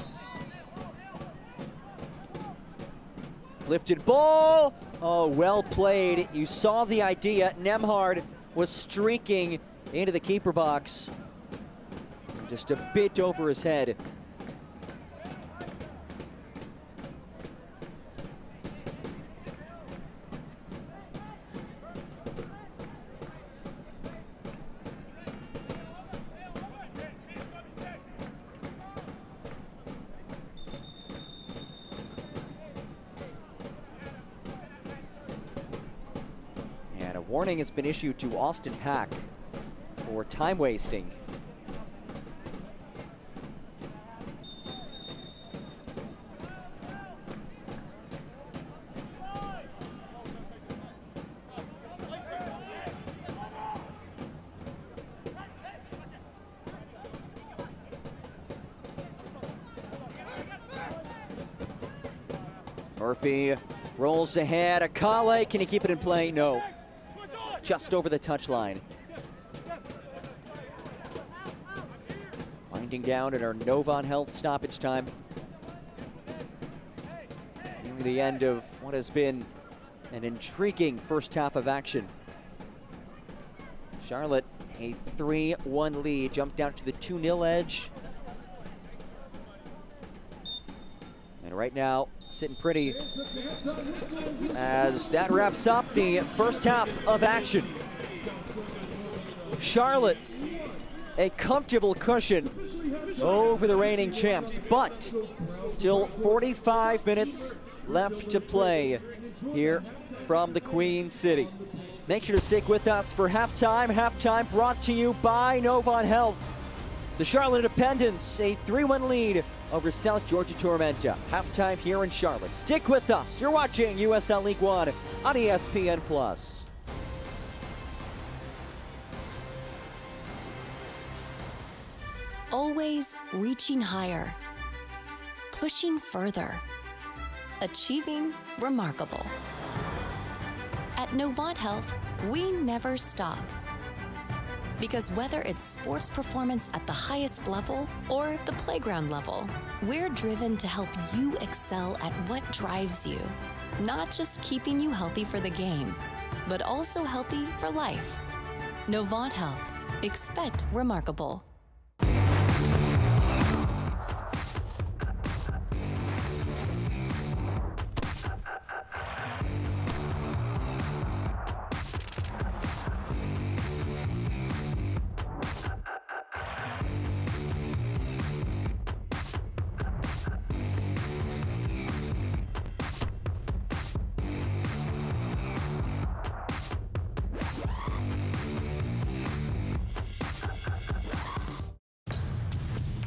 Lifted ball. Oh, well played. You saw the idea. Nemhard was streaking into the keeper box. Just a bit over his head. And a warning has been issued to Austin Pack for time wasting. Murphy rolls ahead. Akale, can he keep it in play? No. Just over the touchline. Winding down at our Novant Health stoppage time. Nearing the end of what has been an intriguing first half of action. Charlotte, a 3-1 lead, jumped down to the 2-0 edge. And right now, sitting pretty as that wraps up the first half of action. Charlotte, a comfortable cushion over the reigning champs, but still 45 minutes left to play here from the Queen City. Make sure to stick with us for halftime. Halftime brought to you by Novant Health. The Charlotte Independents, a 3-1 lead over South Georgia Tormenta. Halftime here in Charlotte. Stick with us. You're watching USL League One on ESPN+. Always reaching higher, pushing further, achieving remarkable. At Novant Health, we never stop. Because whether it's sports performance at the highest level or the playground level, we're driven to help you excel at what drives you. Not just keeping you healthy for the game, but also healthy for life. Novant Health. Expect remarkable.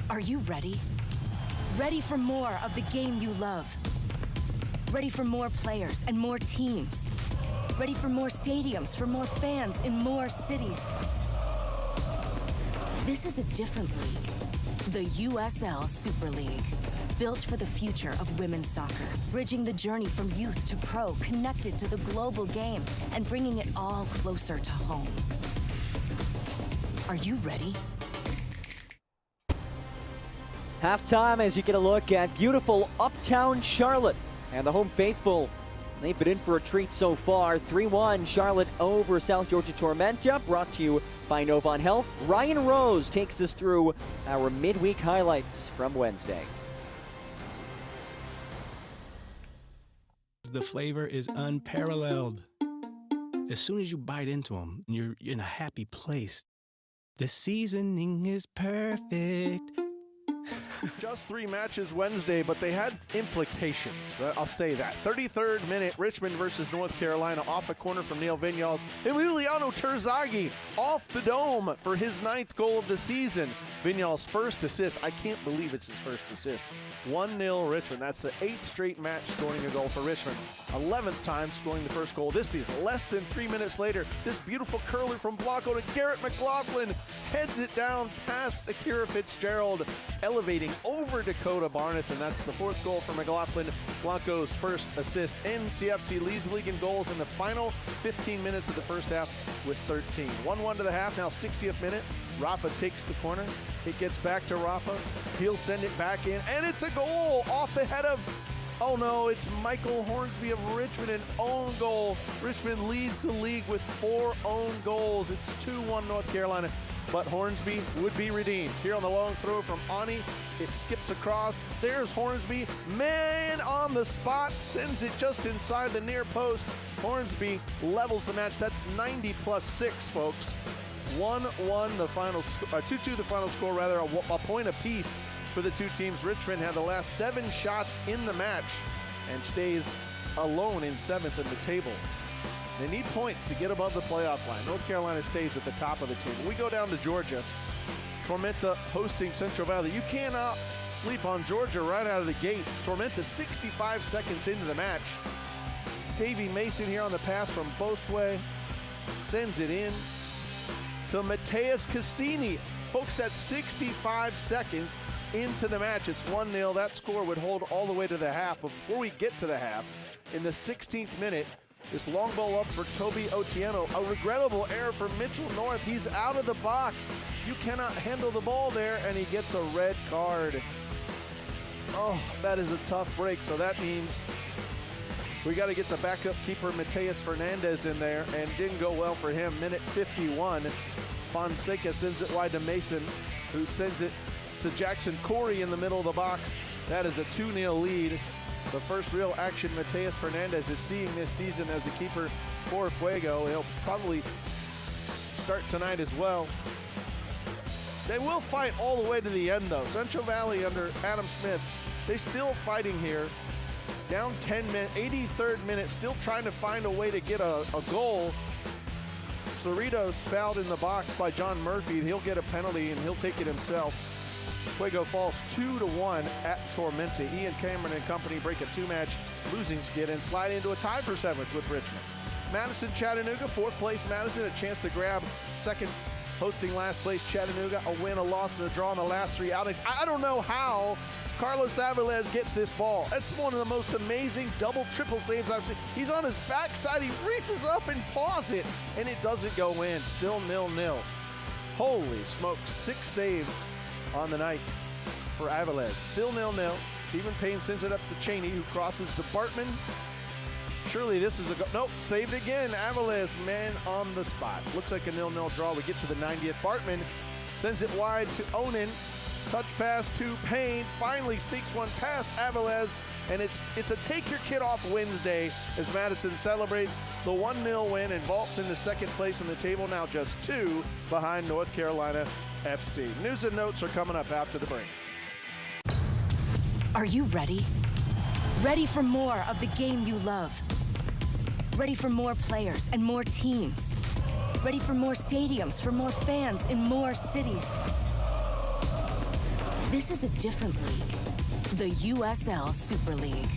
Are you ready? Ready for more of the game you love? Ready for more players and more teams? Ready for more stadiums, for more fans in more cities? This is a different league. The USL Super League. Built for the future of women's soccer. Bridging the journey from youth to pro, connected to the global game, and bringing it all closer to home. Are you ready? Halftime as you get a look at beautiful uptown Charlotte. And the home faithful, they've been in for a treat so far. 3-1 Charlotte over South Georgia Tormenta, brought to you by Novant Health. Ryan Rose takes us through our midweek highlights from Wednesday. The flavor is unparalleled. As soon as you bite into them, you're in a happy place. The seasoning is perfect. Just 3 matches Wednesday, but they had implications. I'll say that. 33rd minute, Richmond versus North Carolina, off a corner from Neil Vinyals. Emiliano Terzaghi off the dome for his 9th goal of the season. Vinyals' first assist. I can't believe it's his first assist. 1-0 Richmond. That's the 8th straight match scoring a goal for Richmond. 11th time scoring the first goal this season. Less than 3 minutes later, this beautiful curler from Blanco to Garrett McLaughlin heads it down past Akira Fitzgerald, elevating over Dakota Barnett, and that's the 4th goal for McLaughlin. Blanco's first assist. NCFC leads the league in goals in the final 15 minutes of the first half with 13. 1-1 to the half, now 60th minute. Rafa takes the corner. It gets back to Rafa. He'll send it back in, and it's a goal off the head of, oh no, it's Michael Hornsby of Richmond, an own goal. Richmond leads the league with 4 own goals. It's 2-1 North Carolina, but Hornsby would be redeemed. Here on the long throw from Ani, it skips across. There's Hornsby, man on the spot, sends it just inside the near post. Hornsby levels the match. That's 90 plus 6, folks. 1-1 the final, 2-2 the final score, rather, a point apiece for the two teams. Richmond had the last 7 shots in the match and stays alone in 7th in the table. They need points to get above the playoff line. North Carolina stays at the top of the table. We go down to Georgia. Tormenta hosting Central Valley. You cannot sleep on Georgia right out of the gate. Tormenta 65 seconds into the match. Davey Mason here on the pass from Bosway. Sends it in to Mateus Cassini. Folks, that's 65 seconds into the match. It's 1-0. That score would hold all the way to the half. But before we get to the half, in the 16th minute, this long ball up for Toby Otieno. A regrettable error for Mitchell North. He's out of the box. You cannot handle the ball there, and he gets a red card. Oh, that is a tough break. So that means we got to get the backup keeper, Mateus Fernandez, in there, and didn't go well for him. Minute 51, Fonseca sends it wide to Mason, who sends it to Jackson Corey in the middle of the box. That is a 2-0 lead. The first real action Mateus Fernandez is seeing this season as a keeper for Fuego. He'll probably start tonight as well. They will fight all the way to the end, though. Central Valley under Adam Smith, they're still fighting here. Down 10 minutes, 83rd minute, still trying to find a way to get a goal. Cerritos fouled in the box by John Murphy. He'll get a penalty and he'll take it himself. Fuego falls 2-1 at Tormenta. Ian Cameron and company break a 2-match losing skid and slide into a tie for 7th with Richmond. Madison, Chattanooga, 4th place Madison, a chance to grab second, hosting last place Chattanooga, a win, a loss, and a draw in the last 3 outings. I don't know how Carlos Avilés gets this ball. That's one of the most amazing double, triple saves I've seen. He's on his backside, he reaches up and paws it, and it doesn't go in. Still 0-0. Holy smokes, 6 saves on the night for Avilés. Still 0-0. Stephen Payne sends it up to Cheney, who crosses to Bartman. Surely this is a go. Nope, saved again. Avilés, man on the spot. Looks like a 0-0 draw. We get to the 90th. Bartman sends it wide to Onan. Touch pass to Payne. Finally sneaks one past Avilés, and it's a take your kid off Wednesday as Madison celebrates the 1-0 win and vaults into second place on the table, now just 2 behind North Carolina FC. News and notes are coming up after the break. Are you ready? Ready for more of the game you love? Ready for more players and more teams? Ready for more stadiums, for more fans in more cities? This is a different league. The USL Super League.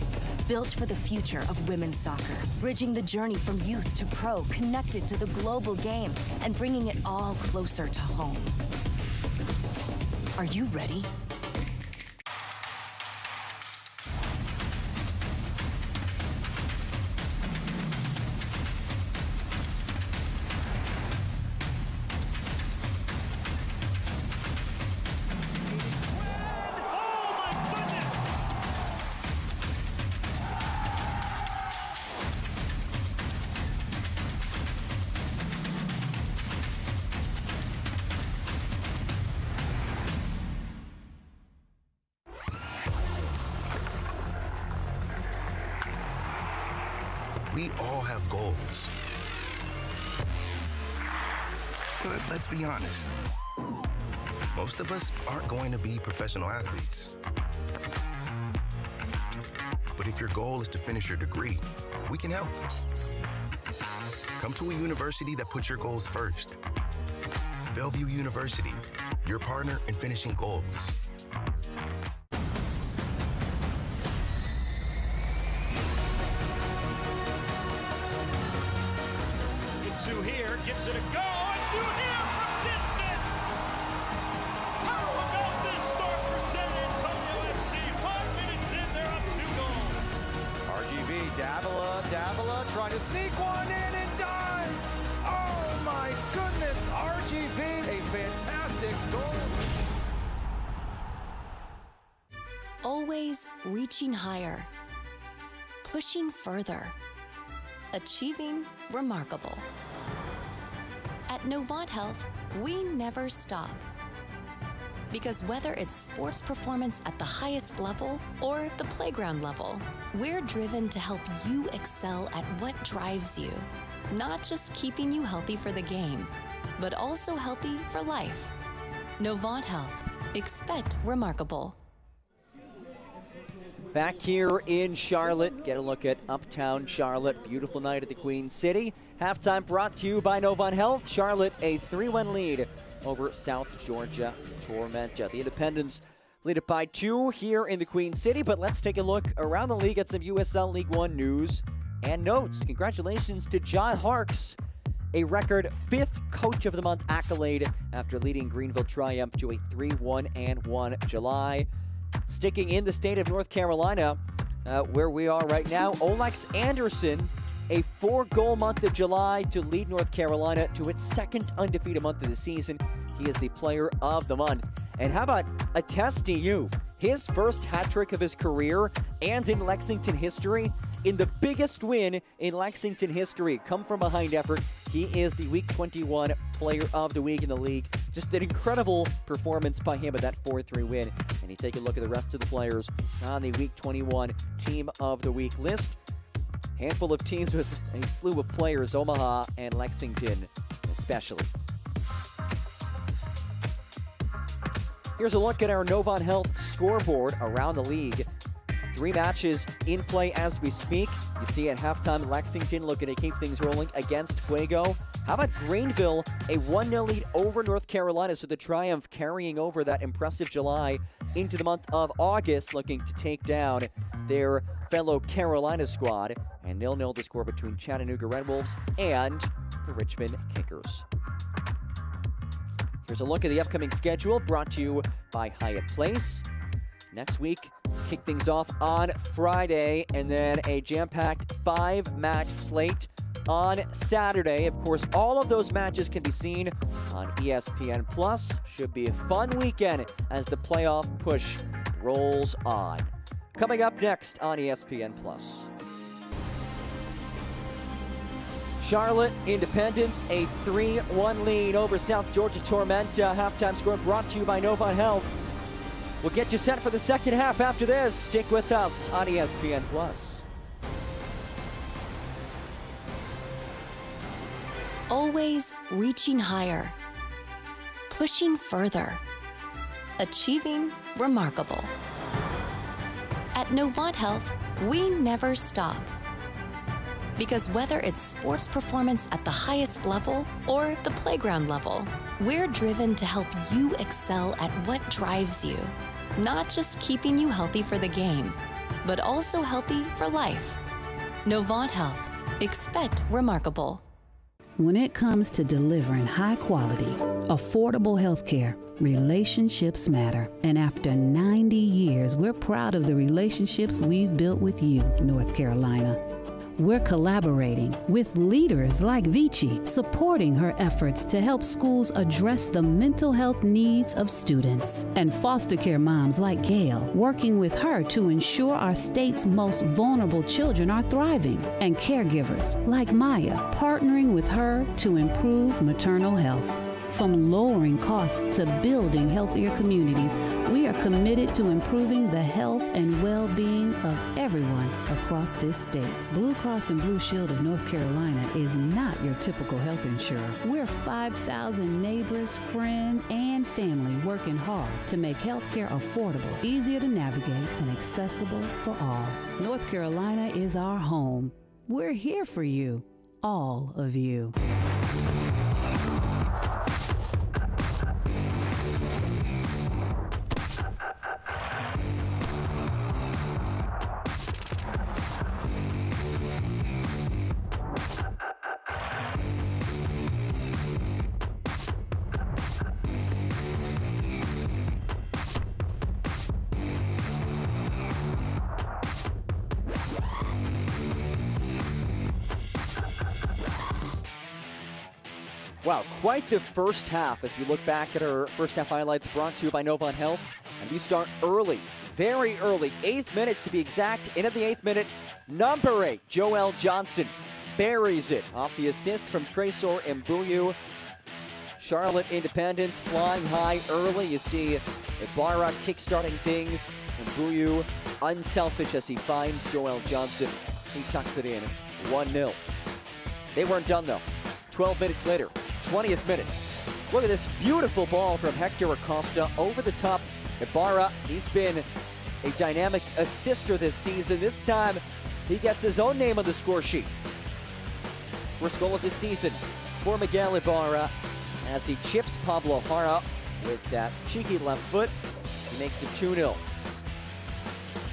Built for the future of women's soccer. Bridging the journey from youth to pro, connected to the global game, and bringing it all closer to home. Are you ready? We all have goals. But let's be honest, most of us aren't going to be professional athletes. But if your goal is to finish your degree, we can help. Come to a university that puts your goals first. Bellevue University, your partner in finishing goals. Sue here gives it a go, and Sue here from distance! How about this start for San Antonio FC? 5 minutes in, they're up 2 goals. RGV, Davila trying to sneak one in and does! Oh my goodness, RGV, a fantastic goal! Always reaching higher, pushing further, achieving remarkable. At Novant Health, we never stop. Because whether it's sports performance at the highest level or the playground level, we're driven to help you excel at what drives you. Not just keeping you healthy for the game, but also healthy for life. Novant Health. Expect remarkable. Back here in Charlotte, get a look at Uptown Charlotte. Beautiful night at the Queen City. Halftime brought to you by Novant Health. Charlotte, a 3-1 lead over South Georgia Tormenta. The Independents lead it by 2 here in the Queen City, but let's take a look around the league at some USL League One news and notes. Congratulations to John Harkes, a record 5th Coach of the Month accolade after leading Greenville Triumph to a 3-1-1 July. Sticking in the state of North Carolina, where we are right now, Olex Anderson, a 4-goal month of July to lead North Carolina to its 2nd undefeated month of the season. He is the player of the month. And how about Attest to You? His first hat trick of his career and in Lexington history, in the biggest win in Lexington history, come from behind effort. He is the Week 21 Player of the Week in the league. Just an incredible performance by him at that 4-3 win. And you take a look at the rest of the players on the Week 21 Team of the Week list. Handful of teams with a slew of players, Omaha and Lexington especially. Here's a look at our Novant Health scoreboard around the league. 3 matches in play as we speak. You see at halftime, Lexington looking to keep things rolling against Fuego. How about Greenville, a 1-0 lead over North Carolina, so the Triumph carrying over that impressive July into the month of August, looking to take down their fellow Carolina squad. And 0-0 the score between Chattanooga Red Wolves and the Richmond Kickers. Here's a look at the upcoming schedule brought to you by Hyatt Place. Next week, kick things off on Friday, and then a jam-packed 5-match slate on Saturday. Of course, all of those matches can be seen on ESPN+. Should be a fun weekend as the playoff push rolls on. Coming up next on ESPN+. Charlotte Independence, a 3-1 lead over South Georgia Tormenta. Halftime score brought to you by Novant Health. We'll get you set for the second half after this. Stick with us on ESPN+. Always reaching higher, pushing further, achieving remarkable. At Novant Health, we never stop. Because whether it's sports performance at the highest level or the playground level, we're driven to help you excel at what drives you. Not just keeping you healthy for the game, but also healthy for life. Novant Health. Expect remarkable. When it comes to delivering high quality, affordable health care, relationships matter. And after 90 years, we're proud of the relationships we've built with you, North Carolina. We're collaborating with leaders like Vici, supporting her efforts to help schools address the mental health needs of students, and foster care moms like Gail, working with her to ensure our state's most vulnerable children are thriving, and caregivers like Maya, partnering with her to improve maternal health. From lowering costs to building healthier communities, we are committed to improving the health and well-being of everyone across this state. Blue Cross and Blue Shield of North Carolina is not your typical health insurer. We're 5,000 neighbors, friends, and family working hard to make healthcare affordable, easier to navigate, and accessible for all. North Carolina is our home. We're here for you, all of you. Wow, quite the first half as we look back at our first half highlights brought to you by Novant Health. And we start early, very early, 8th minute to be exact. In at the 8th minute, number 8, Joel Johnson buries it off the assist from Tresor Mbuyu. Charlotte Independence flying high early. You see Ibarra kickstarting things. Mbuyu unselfish as he finds Joel Johnson. He tucks it in, 1-0. They weren't done though. 12 minutes later, 20th minute. Look at this beautiful ball from Hector Acosta over the top. Ibarra, he's been a dynamic assister this season. This time, he gets his own name on the score sheet. First goal of the season for Miguel Ibarra as he chips Pablo Jara with that cheeky left foot. He makes it 2-0.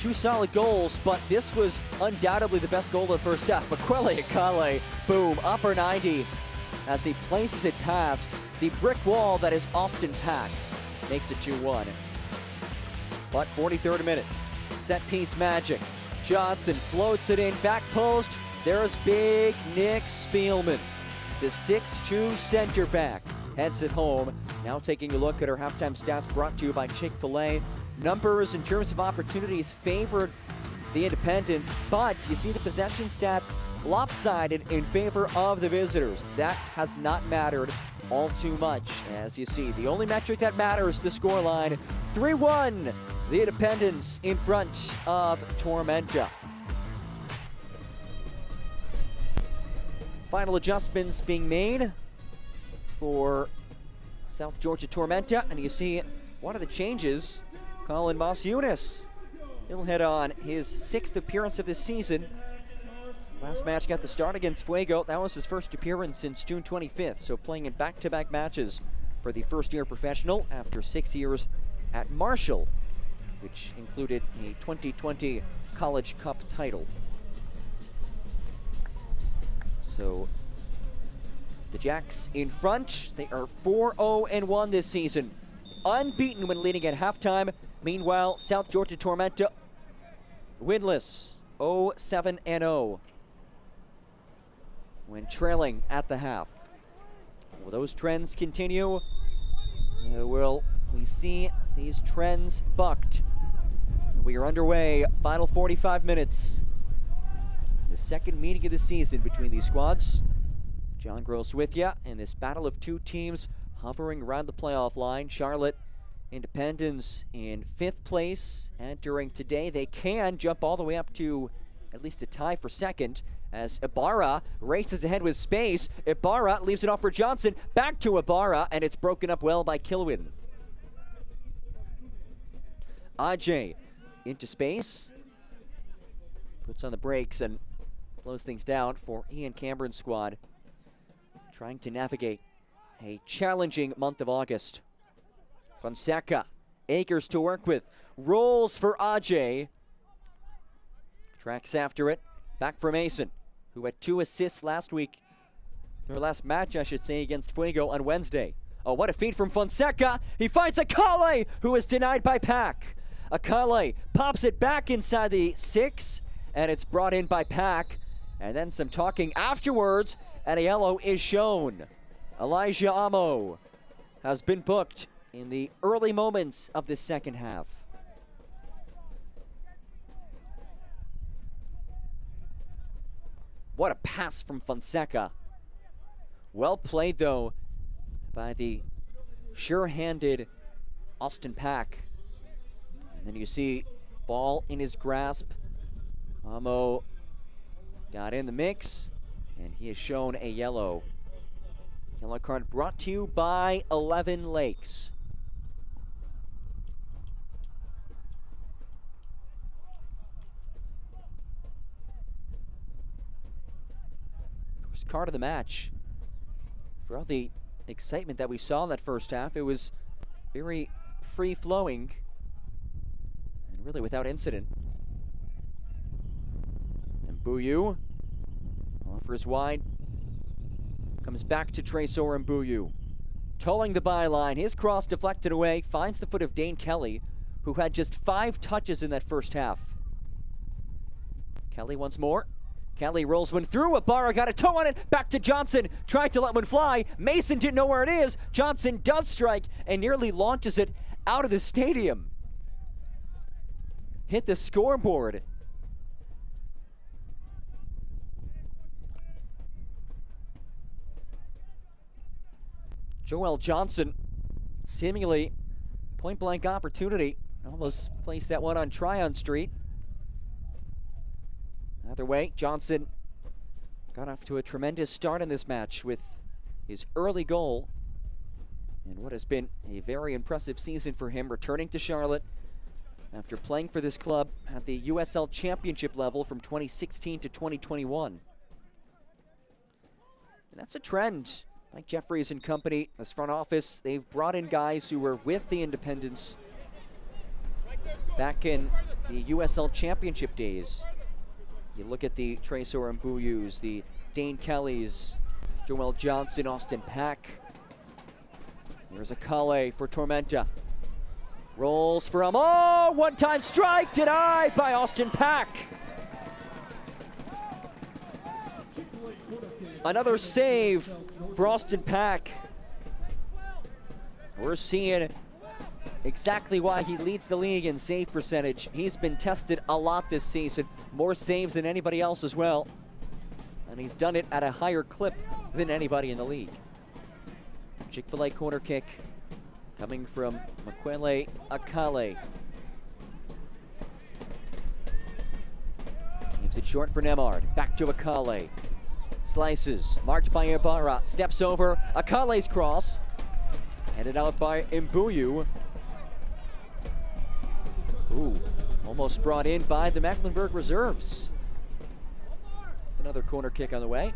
Two solid goals, but this was undoubtedly the best goal of the first half. Makwele Akale, boom, upper 90 as he places it past the brick wall that is Austin Pack. Makes it 2-1. But 43rd minute, set piece magic. Johnson floats it in, back post. There's big Nick Spielman, the 6'2 center back. Heads it home. Now taking a look at our halftime stats brought to you by Chick-fil-A. Numbers in terms of opportunities favored the Independents, but you see the possession stats lopsided in favor of the visitors. That has not mattered all too much. As you see, the only metric that matters, the scoreline, 3-1, the Independents in front of Tormenta. Final adjustments being made for South Georgia Tormenta, and you see one of the changes, Colin Masiunas. He'll head on his 6th appearance of the season. Last match got the start against Fuego. That was his first appearance since June 25th, so playing in back-to-back matches for the first-year professional after 6 years at Marshall, which included a 2020 College Cup title. So the Jacks in front. They are 4-0-1 this season, unbeaten when leading at halftime. Meanwhile, South Georgia Tormenta winless, 0-7-0 when trailing at the half. Will those trends continue? Will we see these trends bucked? We are underway, final 45 minutes. The second meeting of the season between these squads. John Gross with you in this battle of two teams hovering around the playoff line. Charlotte Independence in 5th place, entering today. They can jump all the way up to at least a tie for 2nd as Ibarra races ahead with space. Ibarra leaves it off for Johnson, back to Ibarra, and it's broken up well by Kilwin. Ajay into space, puts on the brakes and slows things down for Ian Cameron's squad, trying to navigate a challenging month of August. Fonseca, acres to work with, rolls for Ajay, tracks after it, back for Mason, who had 2 assists last match, I should say, against Fuego on Wednesday. Oh, what a feed from Fonseca. He finds Akale, who is denied by Pack. Akale pops it back inside the 6, and it's brought in by Pack. And then some talking afterwards, and a yellow is shown. Elijah Amo has been booked in the early moments of the second half. What a pass from Fonseca. Well played, though, by the sure-handed Austin Pack. And then you see ball in his grasp. Amo got in the mix, and he has shown a yellow. Yellow card brought to you by 11 Lakes. First card of the match. For all the excitement that we saw in that first half, it was very free-flowing and really without incident. And Buyu offers wide. Comes back to Tresor and Buyu. Towing the byline, his cross deflected away, finds the foot of Dane Kelly, who had just 5 touches in that first half. Kelly once more. Kelly rolls one through. Ibarra got a toe on it. Back to Johnson. Tried to let one fly. Mason didn't know where it is. Johnson does strike and nearly launches it out of the stadium. Hit the scoreboard. Joel Johnson, seemingly point-blank opportunity. Almost placed that one on Tryon Street. Either way, Johnson got off to a tremendous start in this match with his early goal. And what has been a very impressive season for him, returning to Charlotte after playing for this club at the USL Championship level from 2016 to 2021. And that's a trend. Mike Jeffries and company, this front office, they've brought in guys who were with the Independents back in the USL Championship days. You look at the Tresor and Buyus, the Dane Kellys, Joel Johnson, Austin Pack. Here's Akale for Tormenta. Rolls for him. Oh, one-time strike denied by Austin Pack. Another save for Austin Pack. We're seeing exactly why he leads the league in save percentage. He's been tested a lot this season, more saves than anybody else as well. And he's done it at a higher clip than anybody in the league. Chick-fil-A corner kick coming from Makwele Akale. Leaves it short for Nemard. Back to Akale. Slices, marked by Ibarra, steps over Akale's cross. Headed out by Mbuyu. Ooh, Almost brought in by the Mecklenburg reserves. Another corner kick on the way.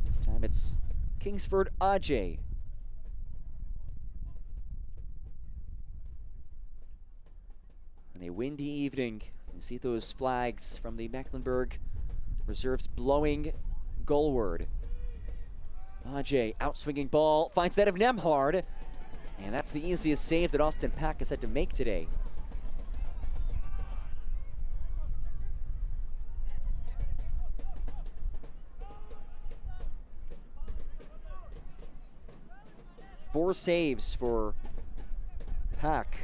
This time it's Kingsford Ajay. On a windy evening, you see those flags from the Mecklenburg reserves blowing goalward. Ajay, outswinging ball, finds that of Nemhard. And that's the easiest save that Austin Pack has had to make today. Four saves for Pack.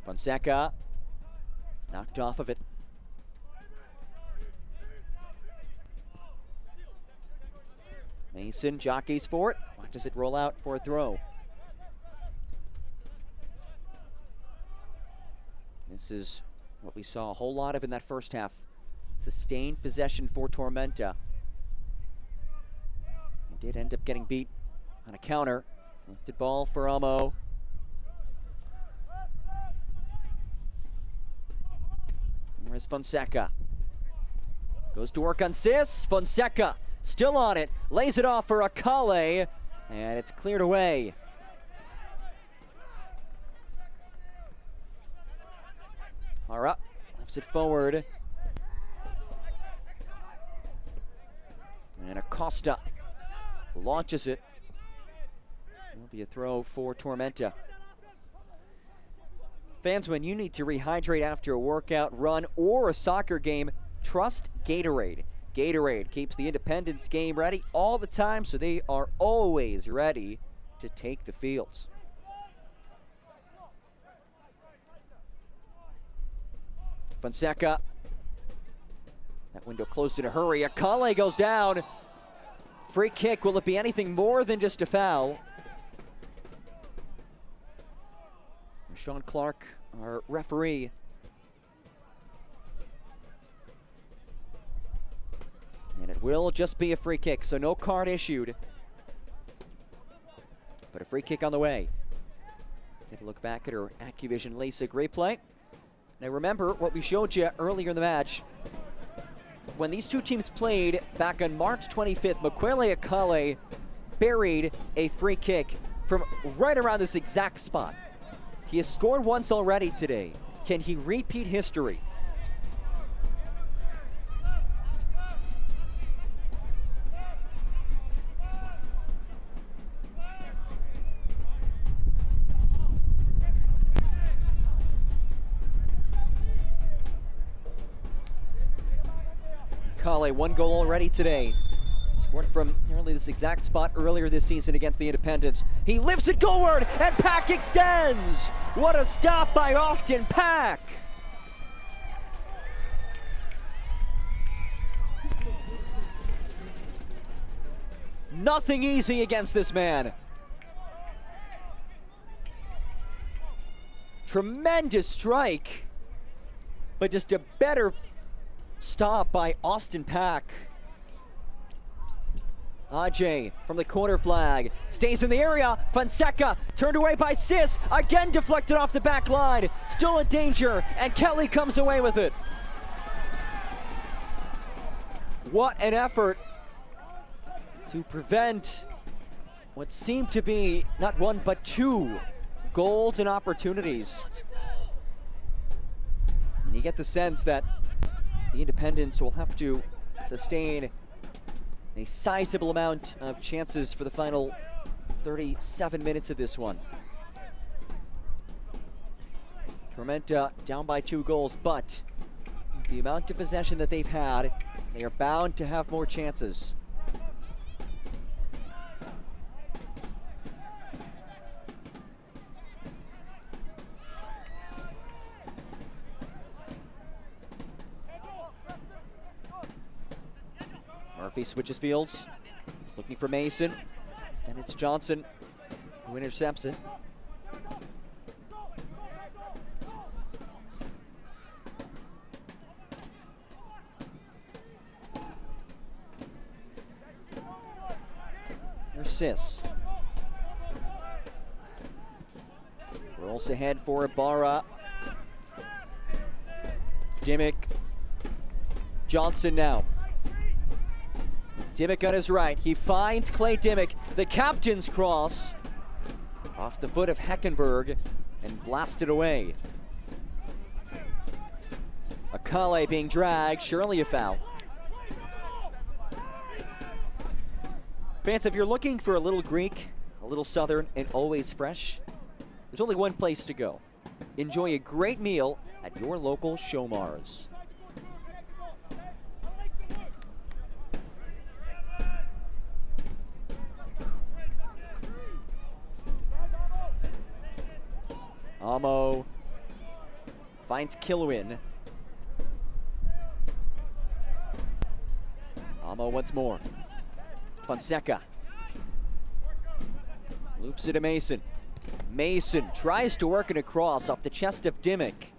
Fonseca knocked off of it. Mason jockeys for it. Watches it roll out for a throw. This is what we saw a whole lot of in that first half. Sustained possession for Tormenta. They did end up getting beat on a counter. Lifted ball for Amo. There's Fonseca. Goes to work on Sis. Fonseca still on it. Lays it off for Akale. And it's cleared away. Hara lifts it forward. And Acosta launches it. It'll be a throw for Tormenta. Fans, when you need to rehydrate after a workout, run, or a soccer game, trust Gatorade. Gatorade keeps the Independence game ready all the time, so they are always ready to take the fields. Fonseca. That window closed in a hurry. Akale goes down. Free kick. Will it be anything more than just a foul? Sean Clark, our referee. And it will just be a free kick, so no card issued. But a free kick on the way. Take a look back at our AccuVision LASIK replay. Now remember what we showed you earlier in the match. When these two teams played back on March 25th, Mukwele Akale buried a free kick from right around this exact spot. He has scored once already today. Can he repeat history? Kale, one goal already today. Scored from nearly this exact spot earlier this season against the Independents. He lifts it goalward, and Pack extends! What a stop by Austin Pack! Nothing easy against this man. Tremendous strike, but just a better stop by Austin Pack. Ajay from the corner flag, stays in the area. Fonseca turned away by Sis, again deflected off the back line. Still in danger, and Kelly comes away with it. What an effort to prevent what seemed to be not one but two golden opportunities. And you get the sense that the Independents will have to sustain a sizable amount of chances for the final 37 minutes of this one. Tormenta down by 2 goals, but the amount of possession that they've had, they are bound to have more chances. Murphy switches fields. He's looking for Mason. Then it's Johnson who intercepts it. Here's Sis. Rolls ahead for Ibarra. Dimmick. Johnson now. With Dimmick on his right, he finds Clay Dimmick. The captain's cross off the foot of Heckenberg and blasted away. Akale being dragged, surely a foul. Fans, if you're looking for a little Greek, a little Southern, and always fresh, there's only one place to go. Enjoy a great meal at your local Shomars. Amo finds Kilwin. Amo once more. Fonseca loops it to Mason. Mason tries to work it across off the chest of Dimmick.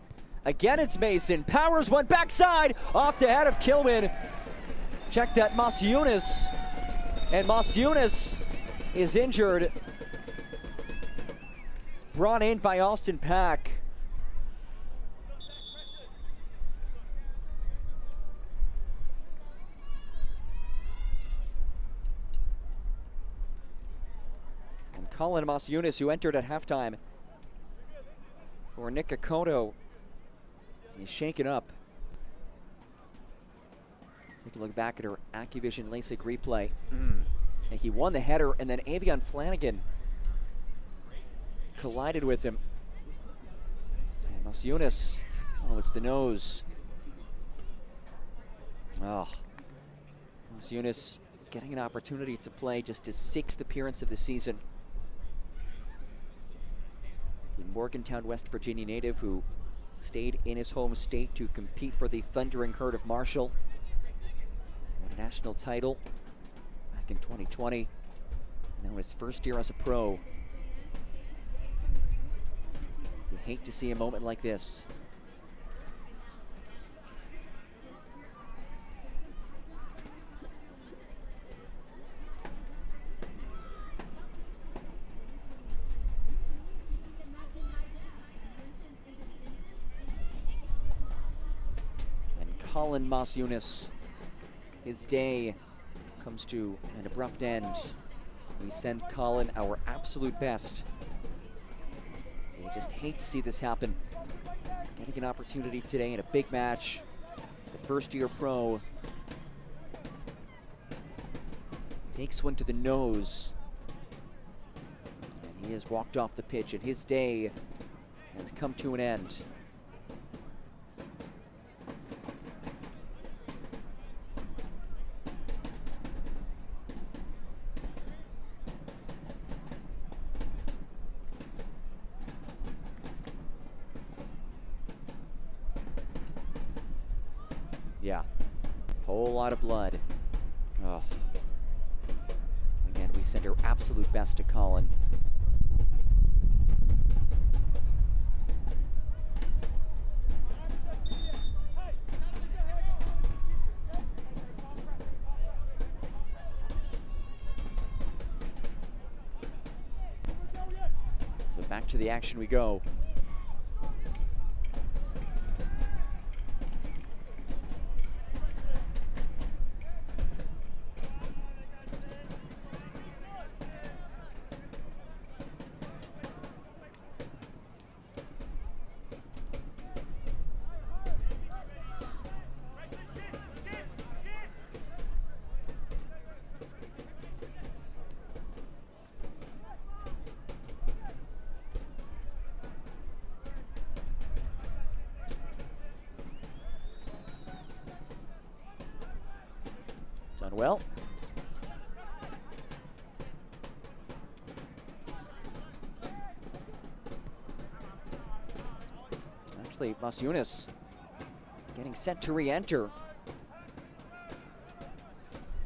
Again, it's Mason. Powers one backside off the head of Kilwin. Check that, Masiunas. And Masiunas is injured. Brought in by Austin Pack. And Colin Masiunas, who entered at halftime for Nick Akoto, is shaken up. Take a look back at her AccuVision LASIK replay. And he won the header, and then Avion Flanagan collided with him. And Masiunas, oh, it's the nose. Oh, Masiunas getting an opportunity to play just his 6th appearance of the season. The Morgantown, West Virginia native who stayed in his home state to compete for the Thundering Herd of Marshall. Won a national title back in 2020. Now his first year as a pro. You hate to see a moment like this. Colin Masiunas, his day comes to an abrupt end. We send Colin our absolute best. We just hate to see this happen. Getting an opportunity today in a big match. The first-year pro takes one to the nose. And he has walked off the pitch, and his day has come to an end. Yeah, whole lot of blood. Oh. Again, we send our absolute best to Colin. So back to the action we go. Done well. Actually, Masiunas getting set to re-enter.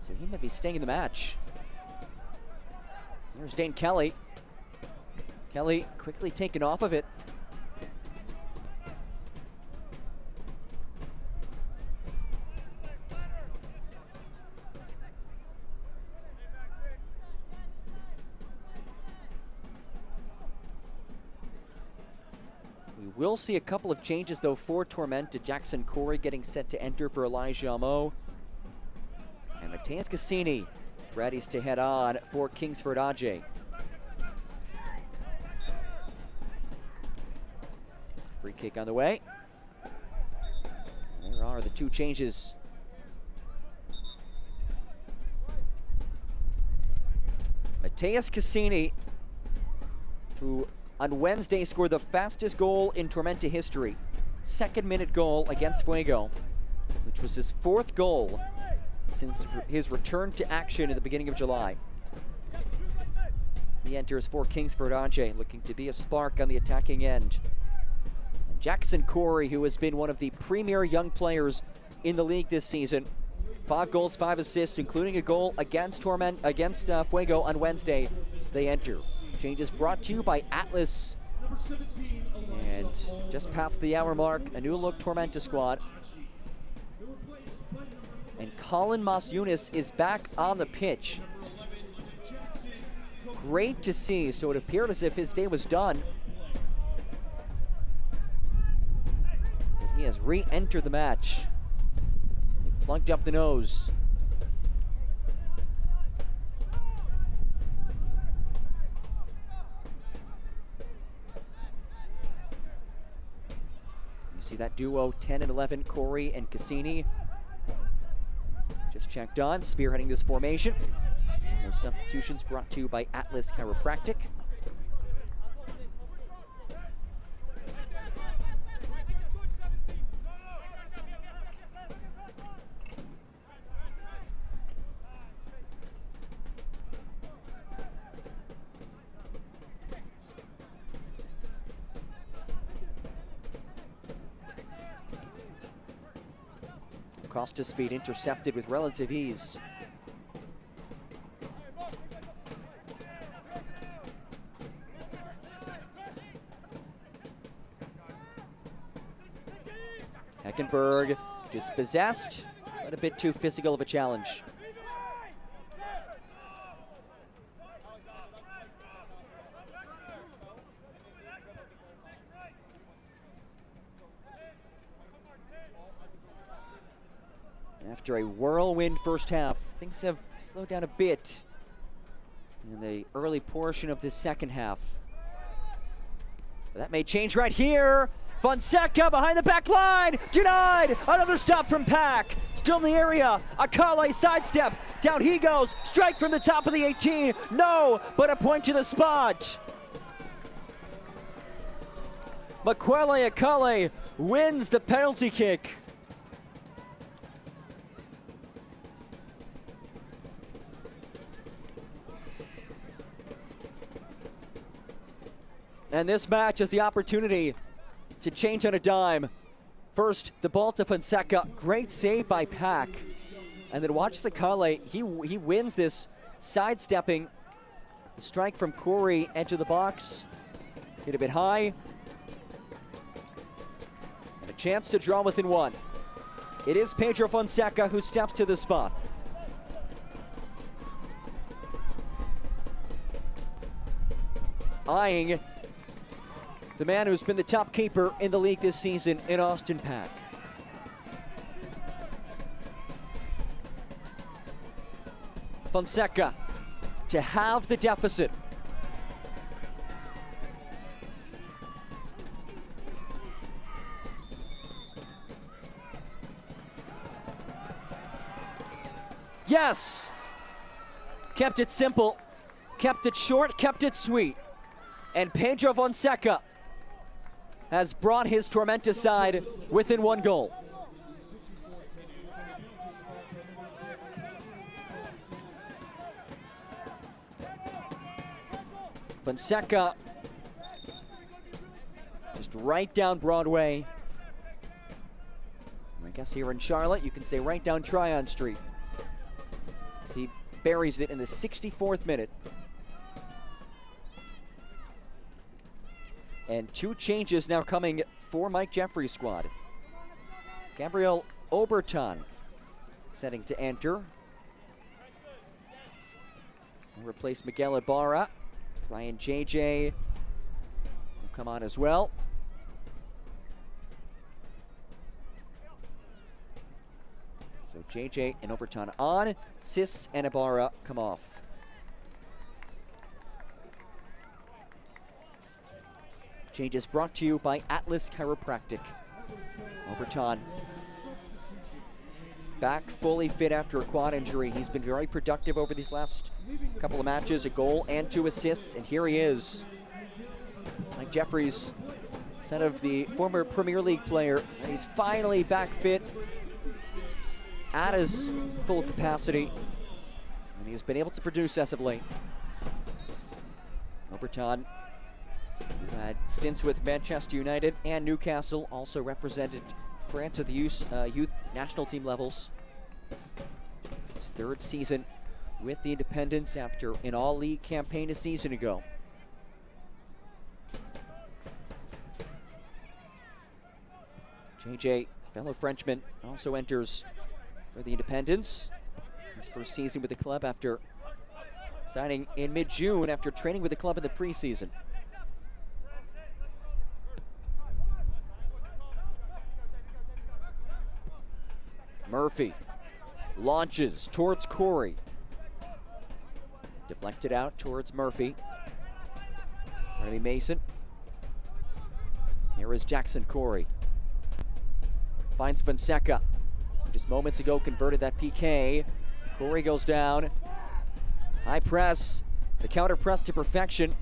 So He may be staying in the match. There's Dane Kelly. Kelly quickly taken off of it. We will see a couple of changes though for Tormenta. Jackson Corey getting set to enter for Elijah Amo. And Mateus Cassini ready to head on for Kingsford Ajay. Free kick on the way. There are the two changes. Mateus Cassini, who on Wednesday scored the fastest goal in Tormenta history. Second-minute goal against Fuego, which was his 4th goal since his return to action at the beginning of July. He enters for Kingsford Ajay, looking to be a spark on the attacking end. And Jackson Corey, who has been one of the premier young players in the league this season. 5 goals, 5 assists, including a goal against Fuego on Wednesday. They enter. Changes brought to you by Atlas. And just past the hour mark, a new look Tormenta squad. And Colin Mas-Yunis is back on the pitch. Great to see. So it appeared as if his day was done. But he has re-entered the match. He plunked up the nose. You see that duo 10 and 11, Corey and Cassini. Just checked on, spearheading this formation. No substitutions brought to you by Atlas Chiropractic. Costa's feet intercepted with relative ease. Heckenberg dispossessed, but a bit too physical of a challenge. After a whirlwind first half, things have slowed down a bit in the early portion of this second half. But that may change right here. Fonseca behind the back line, denied. Another stop from Pack. Still in the area. Akale sidestep. Down he goes. Strike from the top of the 18. No, but a point to the spot. Makwele Akale wins the penalty kick. And this match is the opportunity to change on a dime. First, the ball to Fonseca. Great save by Pack. And then watch Sakale. He wins this sidestepping. The strike from Corey into the box. Hit a bit high. And a chance to draw within one. It is Pedro Fonseca who steps to the spot. Eyeing the man who's been the top keeper in the league this season in Austin Pack. Fonseca to have the deficit. Yes! Kept it simple, kept it short, kept it sweet. And Pedro Fonseca has brought his Tormenta side within one goal. Fonseca just right down Broadway. I guess here in Charlotte, you can say right down Tryon Street. as he buries it in the 64th minute. And 2 changes now coming for Mike Jeffrey's squad. Gabriel Oberton setting to enter. He'll replace Miguel Ibarra. Ryan JJ will come on as well. So JJ and Oberton on. Sis and Ibarra come off. Changes brought to you by Atlas Chiropractic. Oberton back fully fit after a quad injury. He's been very productive over these last couple of matches, a goal and 2 assists, and here he is. Mike Jeffries, son of the former Premier League player, and he's finally back fit at his full capacity, and he's been able to produce as of late. Oberton, who had stints with Manchester United and Newcastle, also represented France at the youth national team levels. His 3rd season with the Independents after an all-league campaign a season ago. JJ, fellow Frenchman, also enters for the Independents. His 1st season with the club after signing in mid-June after training with the club in the preseason. Murphy launches towards Corey. Deflected out towards Murphy. Remy Mason. Here is Jackson Corey. Finds Fonseca. Just moments ago converted that PK. Corey goes down. High press. The counter press to perfection.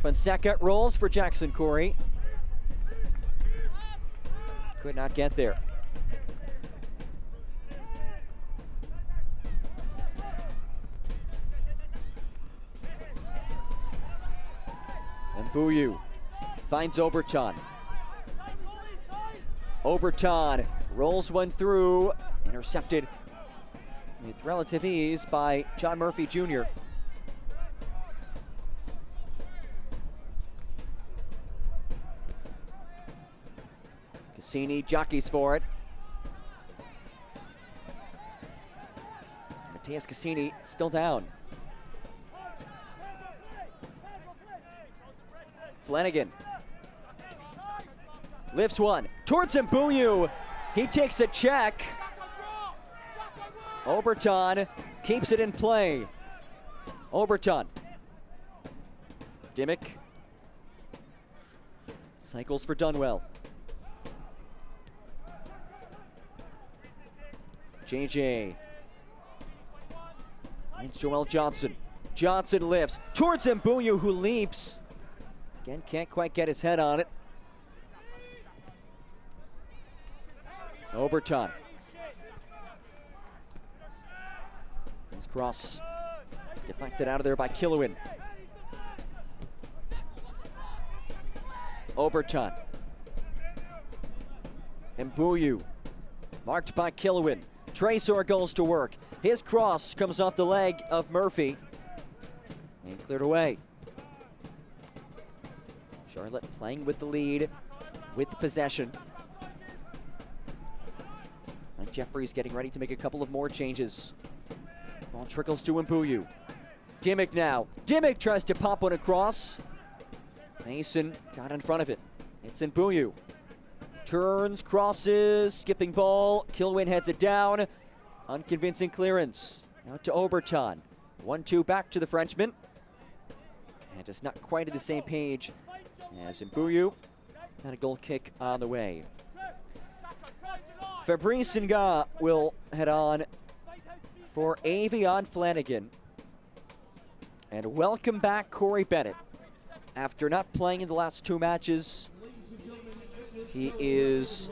Fonseca rolls for Jackson Corey. Could not get there. Mbuyu finds Oberton. Oberton rolls one through, intercepted with relative ease by John Murphy Jr. Cassini jockeys for it. Mateus Cassini still down. Flanagan lifts one towards Mbuyu. He takes a check. Oberton keeps it in play. Oberton. Dimmick cycles for Dunwell. JJ. Finds Joel Johnson. Johnson lifts towards Mbuyu, who leaps. Again, can't quite get his head on it. Oberton. His cross deflected out of there by Killowen. Oberton. Mbuyu. Marked by Killowen. Tresor goes to work. His cross comes off the leg of Murphy and cleared away. Charlotte playing with the lead, with possession. And Jeffries getting ready to make a couple of more changes. Ball trickles to Mbuyu. Dimmick now. Dimmick tries to pop one across. Mason got in front of it. It's Mbuyu. Turns, crosses, skipping ball. Kilwin heads it down. Unconvincing clearance. Out to Oberton. 1-2 back to the Frenchman. And just not quite at the same page as Mbuyu. And a goal kick on the way. Fabrice Nga will head on for Avion Flanagan. And welcome back Corey Bennett. After not playing in the last 2 matches, he is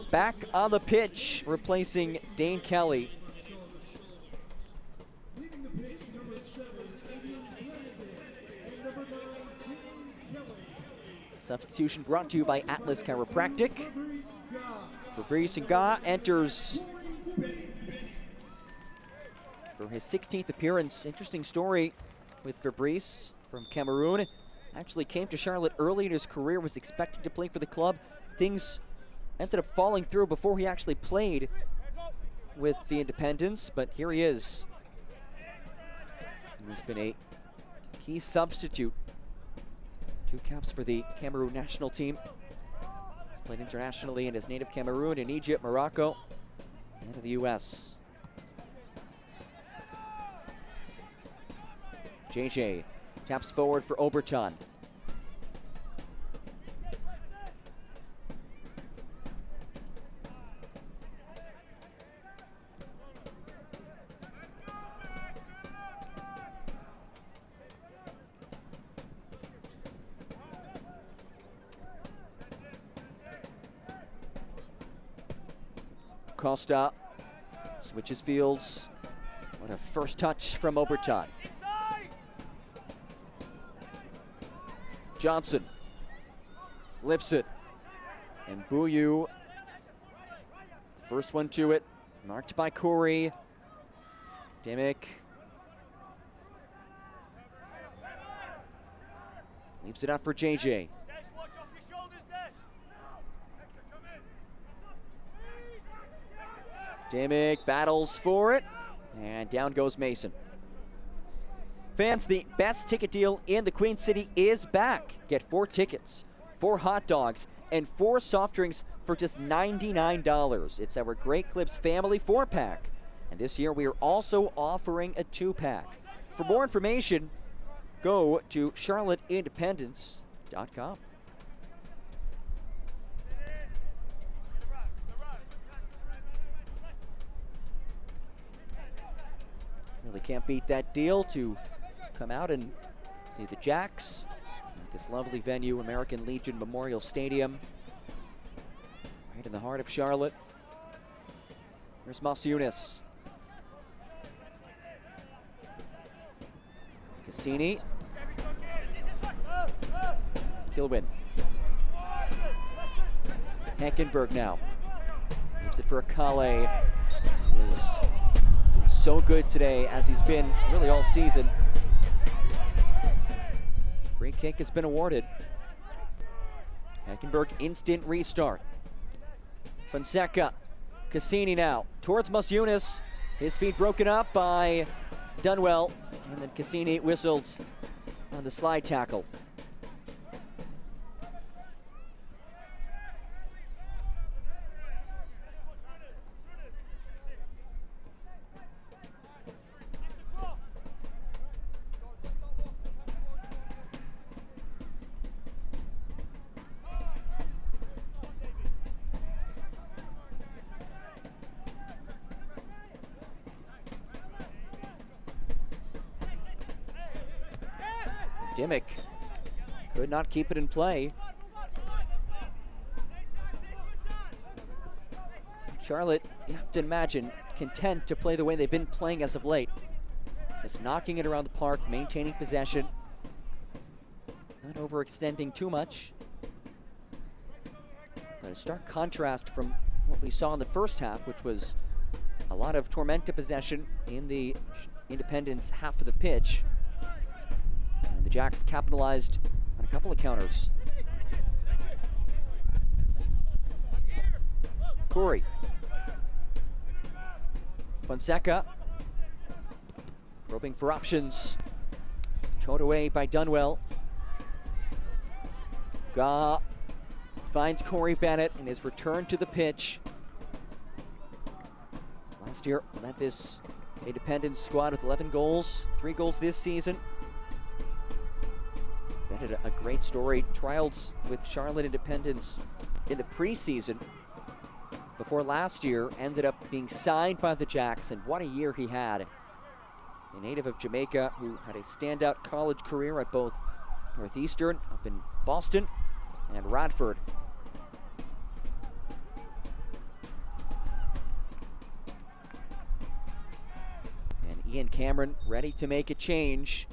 back on the pitch, replacing Dane Kelly. Substitution brought to you by Atlas Chiropractic. Fabrice Nga enters for his 16th appearance. Interesting story with Fabrice from Cameroon. Actually came to Charlotte early in his career, was expected to play for the club. Things ended up falling through before he actually played with the Independents, but here he is. He's been a key substitute. 2 caps for the Cameroon national team. He's played internationally in his native Cameroon, in Egypt, Morocco, and in the US. JJ taps forward for Oberton. Costa switches fields. What a first touch from Oberton. Johnson lifts it, and Bouillou, first one to it, marked by Corey. Dimick leaves it up for JJ. Dimick battles for it, and down goes Mason. Fans, the best ticket deal in the Queen City is back. Get 4 tickets, 4 hot dogs, and 4 soft drinks for just $99. It's our Great Clips Family 4-pack. And this year we are also offering a 2-pack. For more information, go to charlotteindependence.com. Really can't beat that deal to come out and see the Jacks at this lovely venue, American Legion Memorial Stadium, right in the heart of Charlotte. Here's Masiunas. Cassini. Kilwin. Heckenberg now. Leaves it for Akale. Is so good today, as he's been really all season. Free kick has been awarded. Heckenberg, instant restart. Fonseca. Cassini now towards Masiunas. His feet broken up by Dunwell, and then Cassini whistled on the slide tackle. Dimick could not keep it in play. Charlotte, you have to imagine, content to play the way they've been playing as of late. Just knocking it around the park, maintaining possession, not overextending too much. But a stark contrast from what we saw in the first half, which was a lot of Tormenta possession in the Independents' half of the pitch. And the Jacks capitalized on a couple of counters. Corey. Fonseca. Groping for options. Towed away by Dunwell. Gaw finds Corey Bennett in his return to the pitch. Last year led this Independence squad with 11 goals, 3 goals this season. Bennett, a great story. Trials with Charlotte Independence in the preseason before last year, ended up being signed by the Jacks, and what a year he had. A native of Jamaica who had a standout college career at both Northeastern up in Boston and Radford. And Ian Cameron ready to make a change.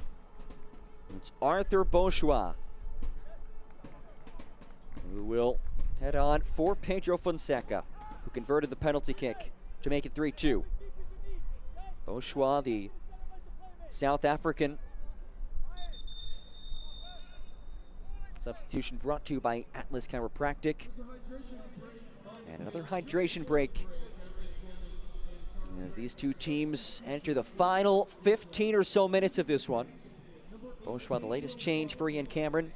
It's Arthur Beauchois who will head on for Pedro Fonseca, who converted the penalty kick to make it 3-2. Boschwa, the South African. Substitution brought to you by Atlas Chiropractic. And another hydration break as these two teams enter the final 15 or so minutes of this one. Boschwa, the latest change for Ian Cameron.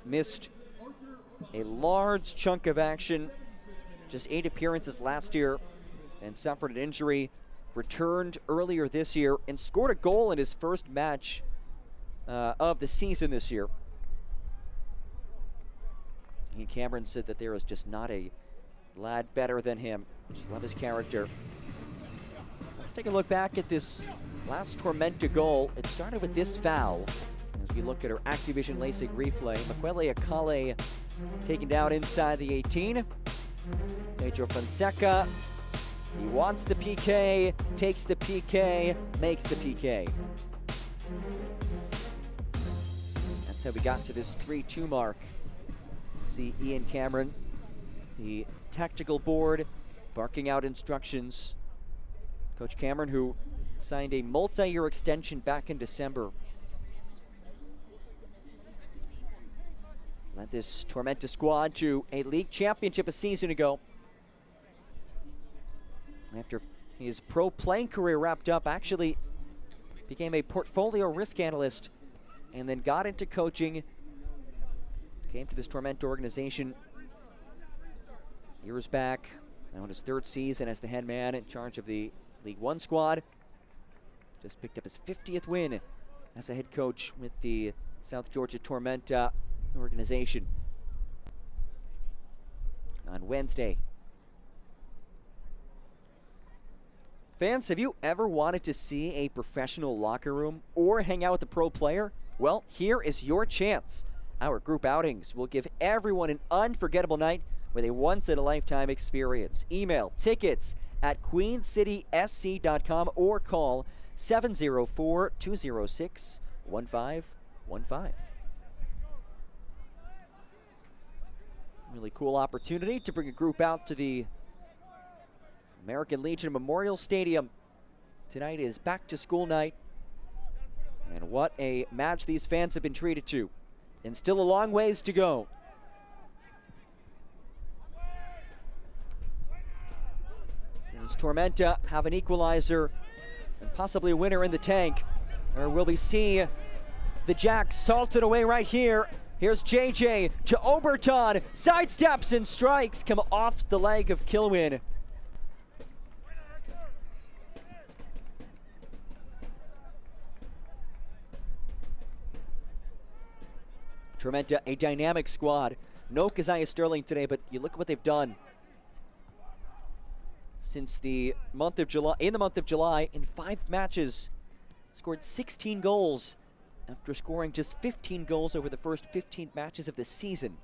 Missed a large chunk of action, just 8 appearances last year, and suffered an injury. Returned earlier this year and scored a goal in his first match of the season this year. Ian Cameron said that there is just not a lad better than him. Just love his character. Let's take a look back at this last Tormenta goal. It started with this foul. As we look at our Activision LASIK replay, Makwele Akale taken down inside the 18. Pedro Fonseca, he wants the PK, takes the PK, makes the PK. That's how we got to this 3-2 mark. See Ian Cameron, the tactical board, barking out instructions. Coach Cameron, who signed a multi-year extension back in December. Led this Tormenta squad to a league championship a season ago. After his pro playing career wrapped up, actually became a portfolio risk analyst and then got into coaching. Came to this Tormenta organization years back, now in his 3rd season as the head man in charge of the League One squad. Just picked up his 50th win as a head coach with the South Georgia Tormenta organization on Wednesday. Fans, have you ever wanted to see a professional locker room or hang out with a pro player? Well, here is your chance. Our group outings will give everyone an unforgettable night with a once-in-a-lifetime experience. Email tickets at queencitysc.com or call 704-206-1515. Really cool opportunity to bring a group out to the American Legion Memorial Stadium. Tonight is back-to-school night. And what a match these fans have been treated to. And still a long ways to go. Does Tormenta have an equalizer and possibly a winner in the tank? Or will we see the Jacks salted away right here? Here's JJ to Oberton, sidesteps and strikes, come off the leg of Kilwin. Tormenta, a dynamic squad. No Keziah Sterling today, but you look at what they've done since the month of July. In the month of July, in 5 matches, scored 16 goals after scoring just 15 goals over the first 15 matches of the season.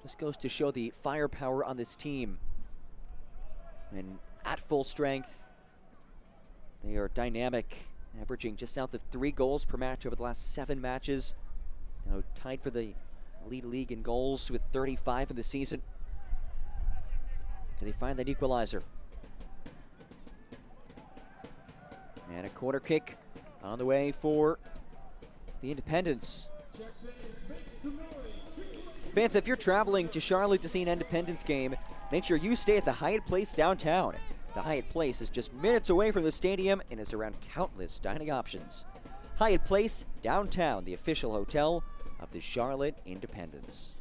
Just goes to show the firepower on this team. And at full strength, they are dynamic, averaging just south of 3 goals per match over the last 7 matches. Now tied for the league in goals with 35 in the season. Can they find that equalizer? And a corner kick on the way for the Independents. Fans, if you're traveling to Charlotte to see an Independence game, make sure you stay at the Hyatt Place downtown. The Hyatt Place is just minutes away from the stadium and is around countless dining options. Hyatt Place downtown, the official hotel of the Charlotte Independents.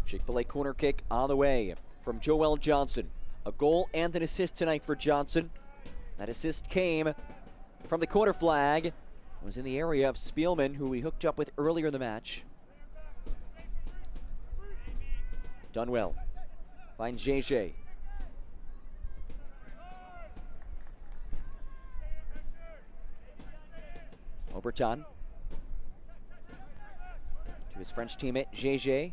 Chick-fil-A corner kick on the way from Joel Johnson. A goal and an assist tonight for Johnson. That assist came from the corner flag. It was in the area of Spielman, who we hooked up with earlier in the match. Done well. Finds JJ. Oberton. To his French teammate, JJ.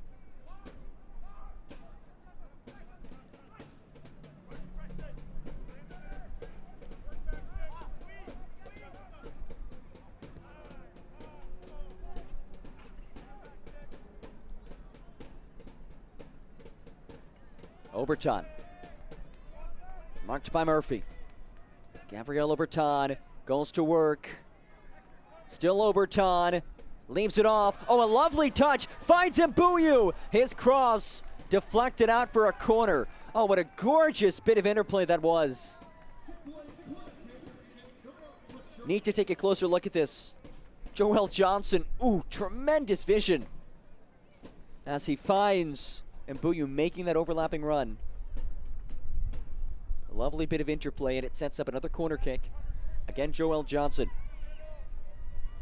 Oberton. Marked by Murphy. Gabriel Oberton goes to work. Still Oberton. Leaves it off. Oh, a lovely touch. Finds Mbuyu. His cross deflected out for a corner. Oh, what a gorgeous bit of interplay that was. Need to take a closer look at this. Joel Johnson. Ooh, tremendous vision. As he finds Mbuyu making that overlapping run. A lovely bit of interplay, and it sets up another corner kick. Again, Joel Johnson.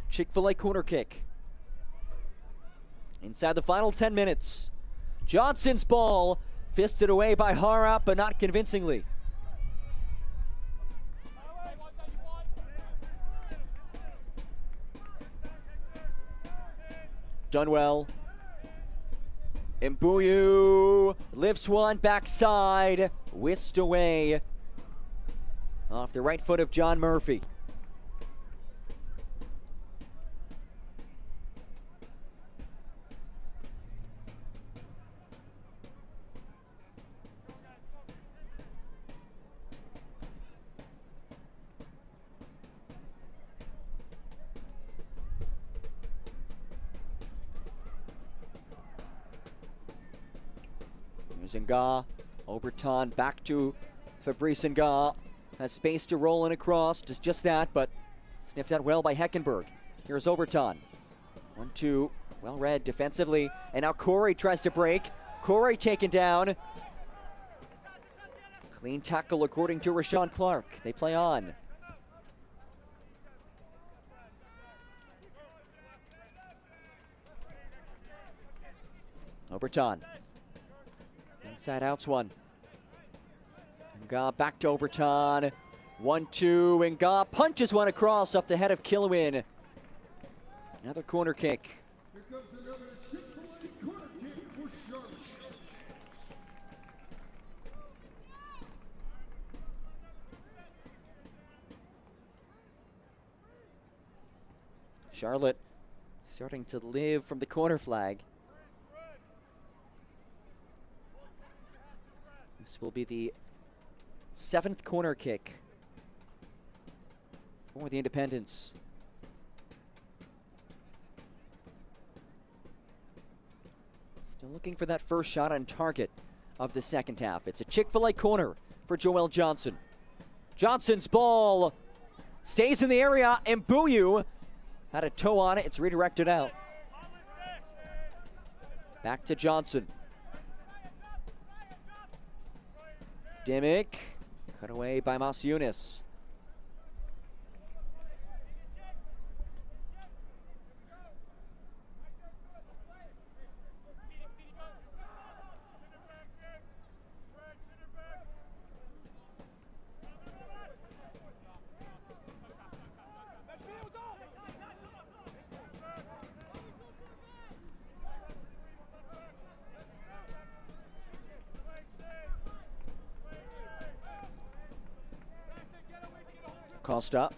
Chick-fil-A corner kick. Inside the final 10 minutes. Johnson's ball, fisted away by Harap, but not convincingly. Done well. Mbuyu lifts one backside, whisked away off the right foot of John Murphy. Nga, Oberton back to Fabrice Nga. Has space to roll in across, does just that, but sniffed out well by Heckenberg. Here's Oberton. 1-2, well read defensively, and now Corey tries to break. Corey taken down. Clean tackle according to Rashawn Clark. They play on. Oberton. Inside outs one. Nga back to Oberton. 1-2. Nga punches one across off the head of Kilwin. Another corner kick. Here comes another Chick-fil-A corner kick for Charlotte. Charlotte starting to live from the corner flag. This will be the 7th corner kick for the Independents. Still looking for that first shot on target of the second half. It's a Chick-fil-A corner for Joel Johnson. Johnson's ball stays in the area. Mbuyu had a toe on it. It's redirected out. Back to Johnson. Dimick, cut away by Masiunas. Costa.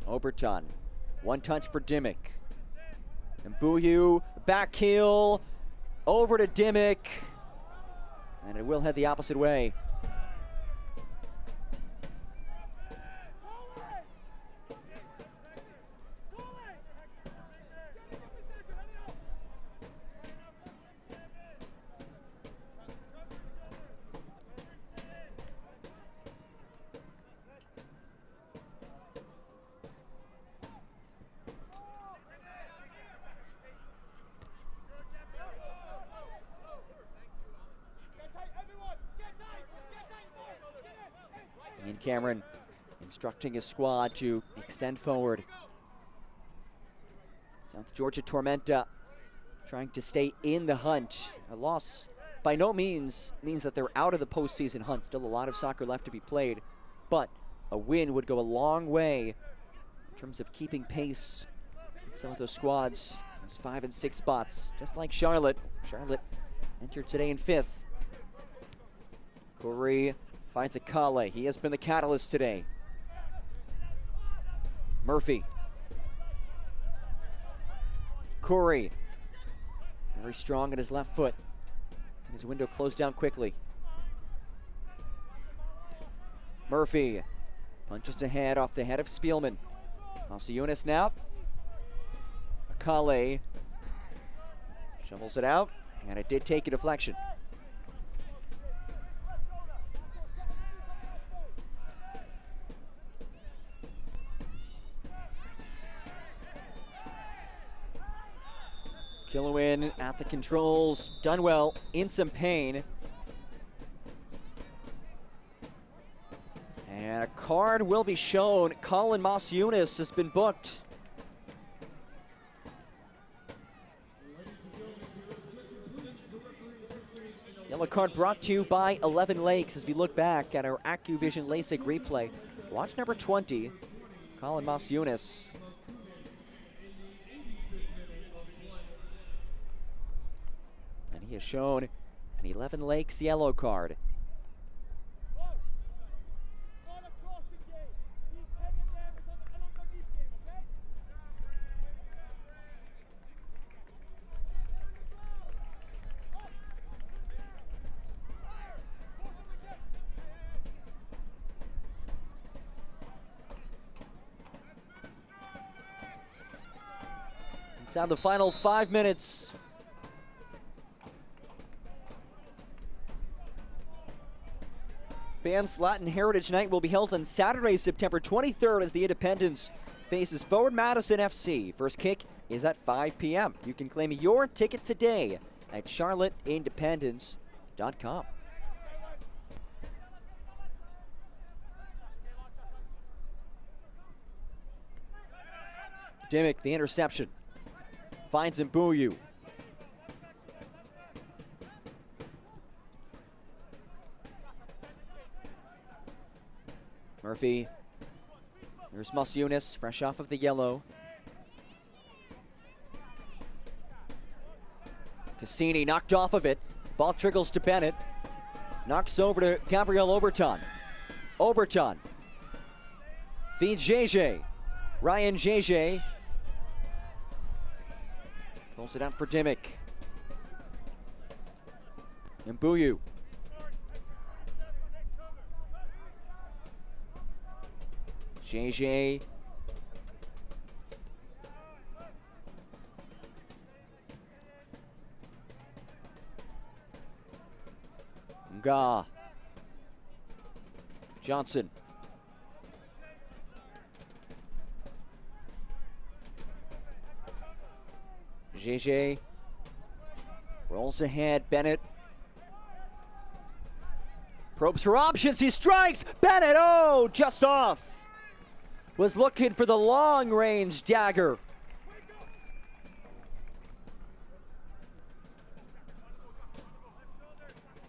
Oberton. One touch for Dimick. Mbuyu, back heel, over to Dimick. And it will head the opposite way. Ian Cameron instructing his squad to extend forward. South Georgia Tormenta trying to stay in the hunt. A loss by no means means that they're out of the postseason hunt. Still a lot of soccer left to be played, but a win would go a long way in terms of keeping pace with some of those squads. Those 5 and 6 spots, just like Charlotte. Charlotte entered today in 5th. Corey finds a Kale. He has been the catalyst today. Murphy. Corey. Very strong at his left foot. His window closed down quickly. Murphy punches ahead off the head of Spielman. Masiunas now. Akale shovels it out, and it did take a deflection. Killowen at the controls. Dunwell in some pain. And a card will be shown. Colin Masiunas has been booked. Yellow card brought to you by 11 Lakes as we look back at our AccuVision LASIK replay. Watch number 20, Colin Masiunas. And he has shown an 11 Lakes yellow card. Inside the final 5 minutes. Fans Latin Heritage Night will be held on Saturday, September 23rd as the Independence faces Forward Madison FC. First kick is at 5 p.m. You can claim your ticket today at charlotteindependence.com. Dimmick, the interception. Finds Mbuyu. Murphy. There's Masiunas, fresh off of the yellow. Cassini knocked off of it. Ball trickles to Bennett. Knocks over to Gabriel Oberton. Oberton. Feeds JJ. Ryan JJ. Pulls it out for Dimmick. Mbuyu. JJ. Nga. Johnson. JJ rolls ahead. Bennett probes for options. He strikes. Bennett, oh, just off. Was looking for the long range dagger.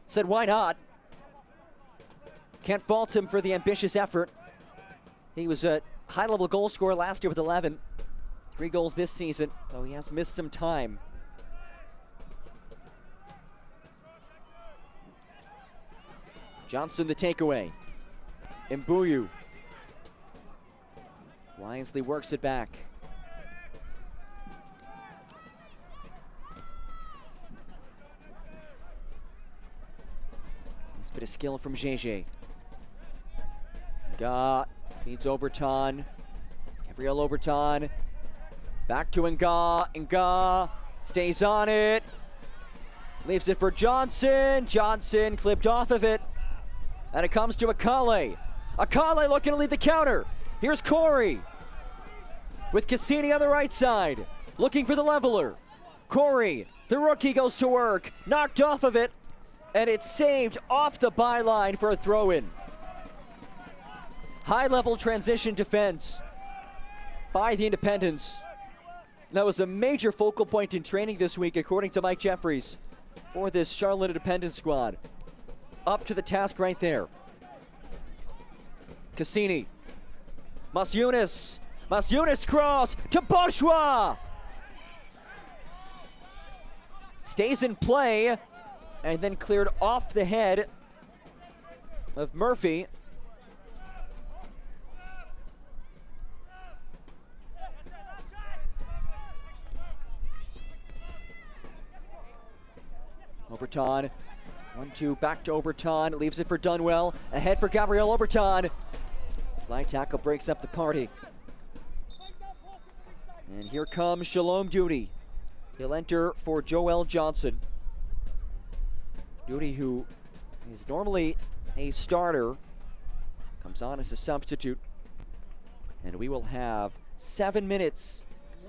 Said, why not? Can't fault him for the ambitious effort. He was a high-level goal scorer last year with 11. 3 goals this season, though he has missed some time. Johnson the takeaway. Mbuyu wisely works it back. Nice bit of skill from JJ. Feeds Oberton. Gabriel Oberton. Back to Nga. Nga stays on it. Leaves it for Johnson. Johnson clipped off of it. And it comes to Akale. Akale looking to lead the counter. Here's Corey. With Cassini on the right side. Looking for the leveler. Corey, the rookie, goes to work. Knocked off of it. And it's saved off the byline for a throw-in. High-level transition defense by the Independents. That was a major focal point in training this week, according to Mike Jeffries, for this Charlotte Independent squad. Up to the task right there. Cassini. Masiunas. Masiunas cross to Bourgeois. Stays in play and then cleared off the head of Murphy. Oberton 1-2, back to Oberton, leaves it for Dunwell, ahead for Gabriel Oberton. Slide tackle breaks up the party. And here comes Shalom Duty. He'll enter for Joel Johnson. Duty, who is normally a starter, comes on as a substitute. And we will have 7 minutes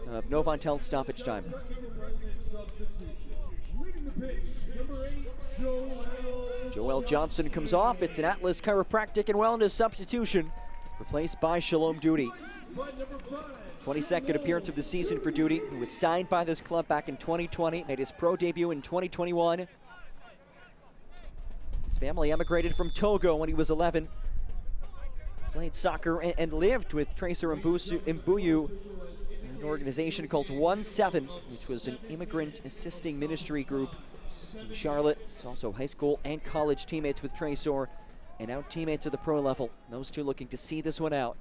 of Novant Health stoppage time. Joel Johnson comes off. It's an Atlas Chiropractic and Wellness substitution, replaced by Shalom Duty. 22nd appearance of the season for Duty, who was signed by this club back in 2020, made his pro debut in 2021. His family emigrated from Togo when he was 11. Played soccer and lived with Tracer Mbuyu, an organization called 1-7, which was an immigrant assisting ministry group in Charlotte. He's also high school and college teammates with Tracer, and now teammates at the pro level. Those two looking to see this one out.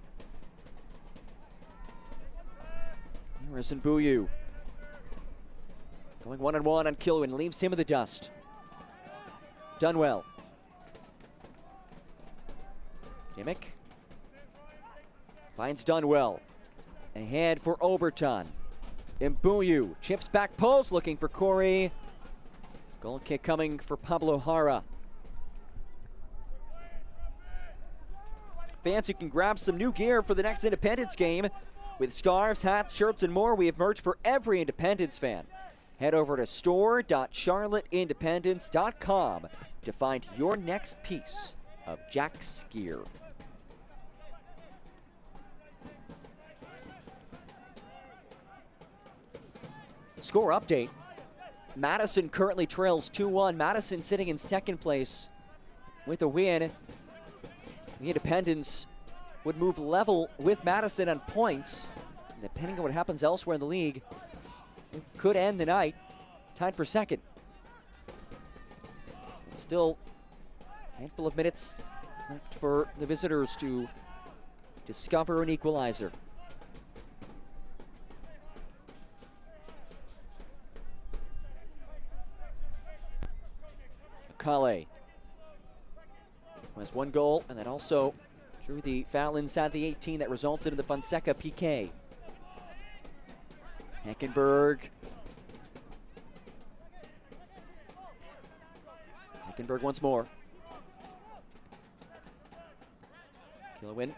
There is Mbuyu. Going one-on-one on Kilwin, leaves him in the dust. Dunwell. Dimmick. Finds Dunwell. Ahead for Oberton. Mbuyu chips back post, looking for Corey. Goal kick coming for Pablo Jara. Fans, you can grab some new gear for the next Independence game. With scarves, hats, shirts, and more, we have merch for every Independence fan. Head over to store.charlotteindependence.com to find your next piece of Jack's gear. Score update. Madison currently trails 2-1. Madison sitting in second place with a win. The Independents would move level with Madison on points. And depending on what happens elsewhere in the league, it could end the night tied for second. Still a handful of minutes left for the visitors to discover an equalizer. Akale has one goal, and then also drew the foul inside the 18 that resulted in the Fonseca PK. Heckenberg. Heckenberg once more. Kilwin.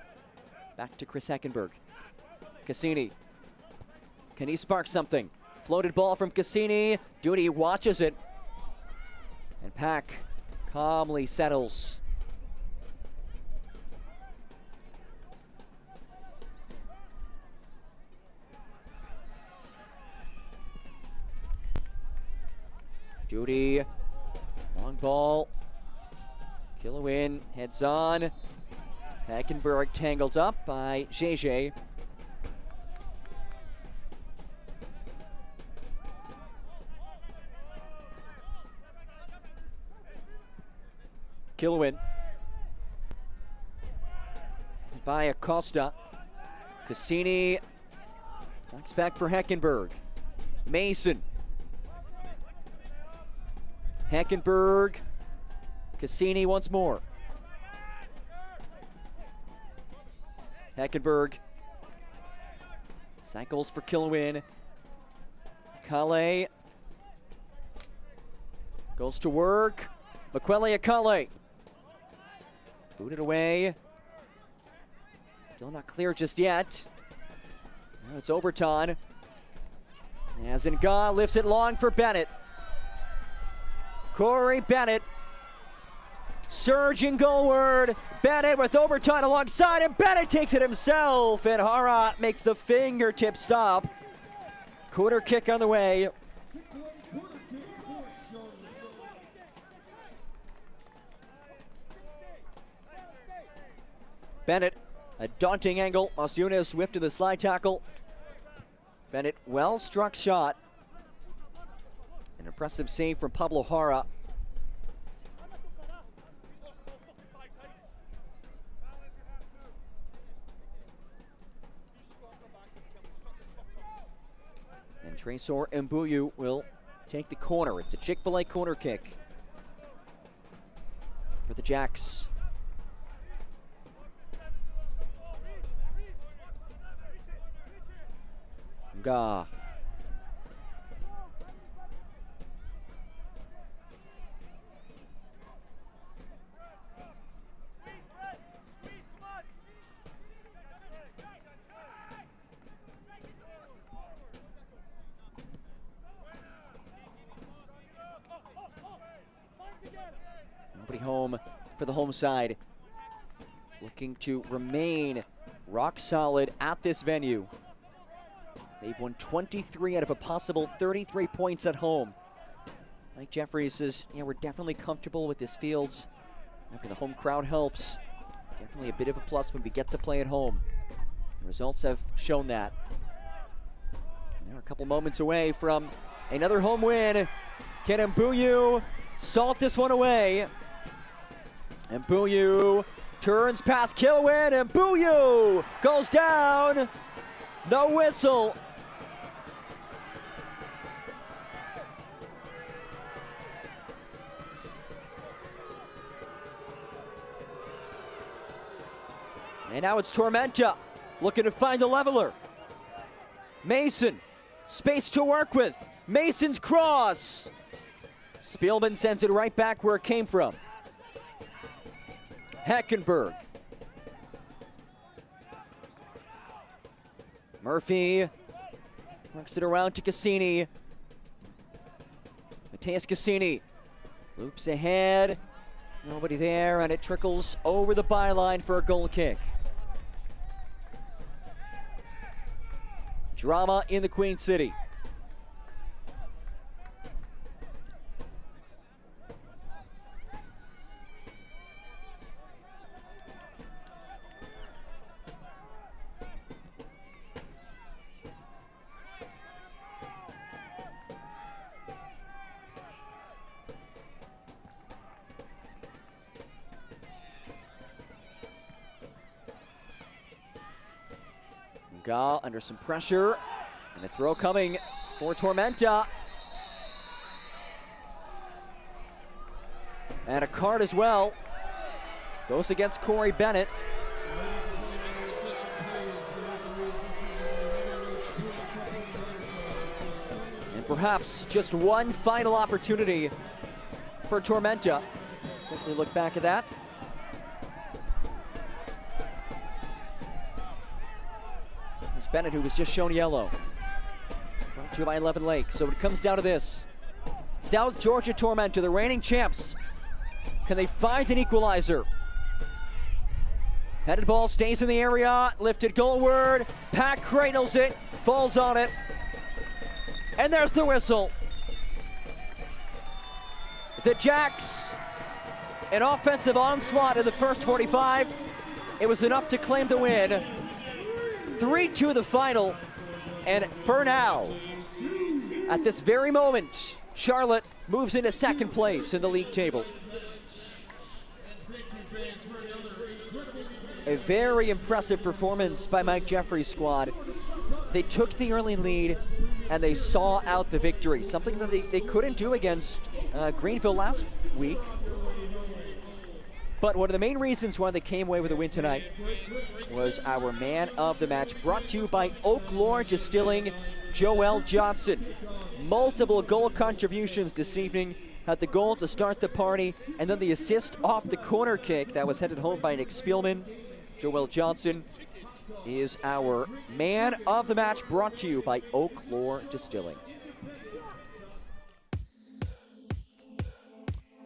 Back to Chris Heckenberg. Cassini. Can he spark something? Floated ball from Cassini. Duty watches it. And Pack calmly settles. Duty, long ball, Kilwin heads on. Heckenberg tangled up by JJ. Kilwin by Acosta. Cassini knocks back for Heckenberg. Mason. Heckenberg. Cassini once more. Heckenberg cycles for Kilwin. Akale goes to work. Makwele Akale. Booted away. Still not clear just yet. Now it's Oberton. As Nga lifts it long for Bennett. Corey Bennett surging goalward. Bennett with Oberton alongside him. Bennett takes it himself, and Hara makes the fingertip stop. Quarter kick on the way. Bennett, a daunting angle. Masunas swift to the slide tackle. Bennett, well struck shot. An impressive save from Pablo Jara. And Tracer Mbuyu will take the corner. It's a Chick-fil-A corner kick. for the Jacks. Nga. Nobody home for the home side. Looking to remain rock solid at this venue. They've won 23 out of a possible 33 points at home. Mike Jeffries says, yeah, we're definitely comfortable with this fields. After the home crowd helps, definitely a bit of a plus when we get to play at home. The results have shown that. And they're a couple moments away from another home win. Can Mbuyu salt this one away? Mbuyu turns past Kilwin, and Mbuyu goes down. No whistle. And now it's Tormenta looking to find the leveler. Mason, space to work with. Mason's cross. Spielman sends it right back where it came from. Heckenberg. Murphy works it around to Cassini. Mateus Cassini loops ahead. Nobody there, and it trickles over the byline for a goal kick. Drama in the Queen City. Ga under some pressure, and a throw coming for Tormenta. And a card as well. Goes against Corey Bennett. And perhaps just one final opportunity for Tormenta. Quickly look back at that. Bennett, who was just shown yellow. Brought to you by 11 Lake. So it comes down to this. South Georgia Tormenta, the reigning champs. Can they find an equalizer? Headed ball stays in the area. Lifted goalward. Pack cradles it. Falls on it. And there's the whistle. The Jacks, an offensive onslaught in the first 45. It was enough to claim the win. 3-2 the final, and for now, at this very moment, Charlotte moves into second place in the league table. A very impressive performance by Mike Jeffries' squad. They took the early lead, and they saw out the victory, something that they couldn't do against Greenville last week. But one of the main reasons why they came away with a win tonight was our man of the match, brought to you by Oak Lore Distilling, Joel Johnson. Multiple goal contributions this evening. Had the goal to start the party, and then the assist off the corner kick that was headed home by Nick Spielman. Joel Johnson is our man of the match, brought to you by Oak Lore Distilling.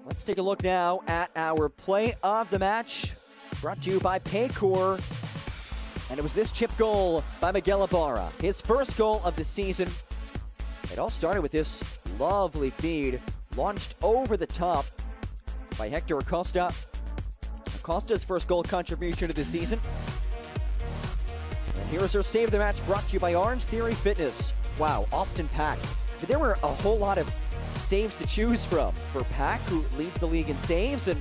Let's take a look now at our play of the match, brought to you by Paycor. And it was this chip goal by Miguel Ibarra, his first goal of the season. It all started with this lovely feed, launched over the top by Hector Acosta. Acosta's first goal contribution of the season. And here's our save of the match, brought to you by Orange Theory Fitness. Wow, Austin Pack. But there were a whole lot of saves to choose from for Pack, who leads the league in saves and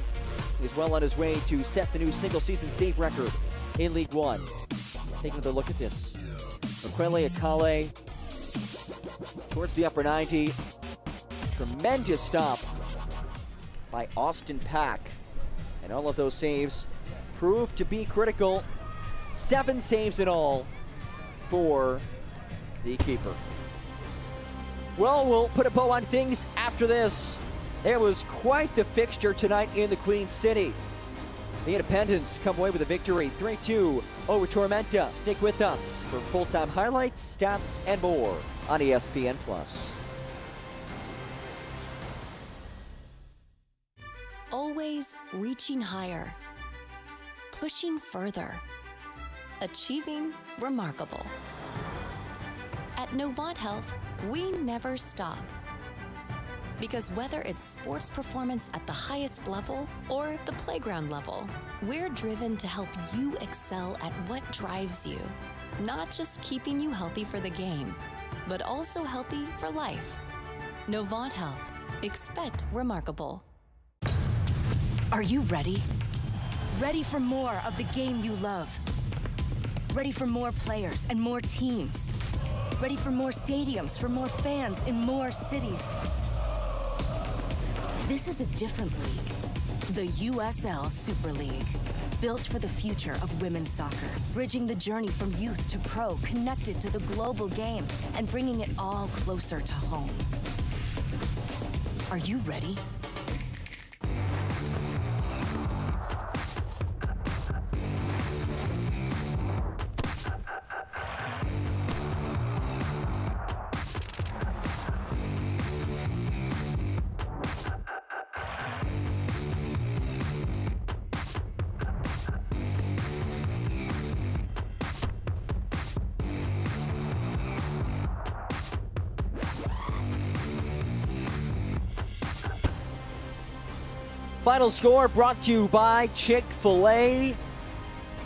is well on his way to set the new single-season save record in League One. Taking another look at this. Miquele Akale towards the upper 90. Tremendous stop by Austin Pack. And all of those saves proved to be critical. 7 saves in all for the keeper. Well, we'll put a bow on things after this. It was quite the fixture tonight in the Queen City. The Independents come away with a victory, 3-2 over Tormenta. Stick with us for full-time highlights, stats, and more on ESPN+. Always reaching higher, pushing further, achieving remarkable. At Novant Health, we never stop. Because whether it's sports performance at the highest level or the playground level, we're driven to help you excel at what drives you. Not just keeping you healthy for the game, but also healthy for life. Novant Health. Expect remarkable. Are you ready? Ready for more of the game you love? Ready for more players and more teams? Ready for more stadiums, for more fans in more cities? This is a different league. The USL Super League. Built for the future of women's soccer. Bridging the journey from youth to pro, connected to the global game, and bringing it all closer to home. Are you ready? Final score brought to you by Chick-fil-A.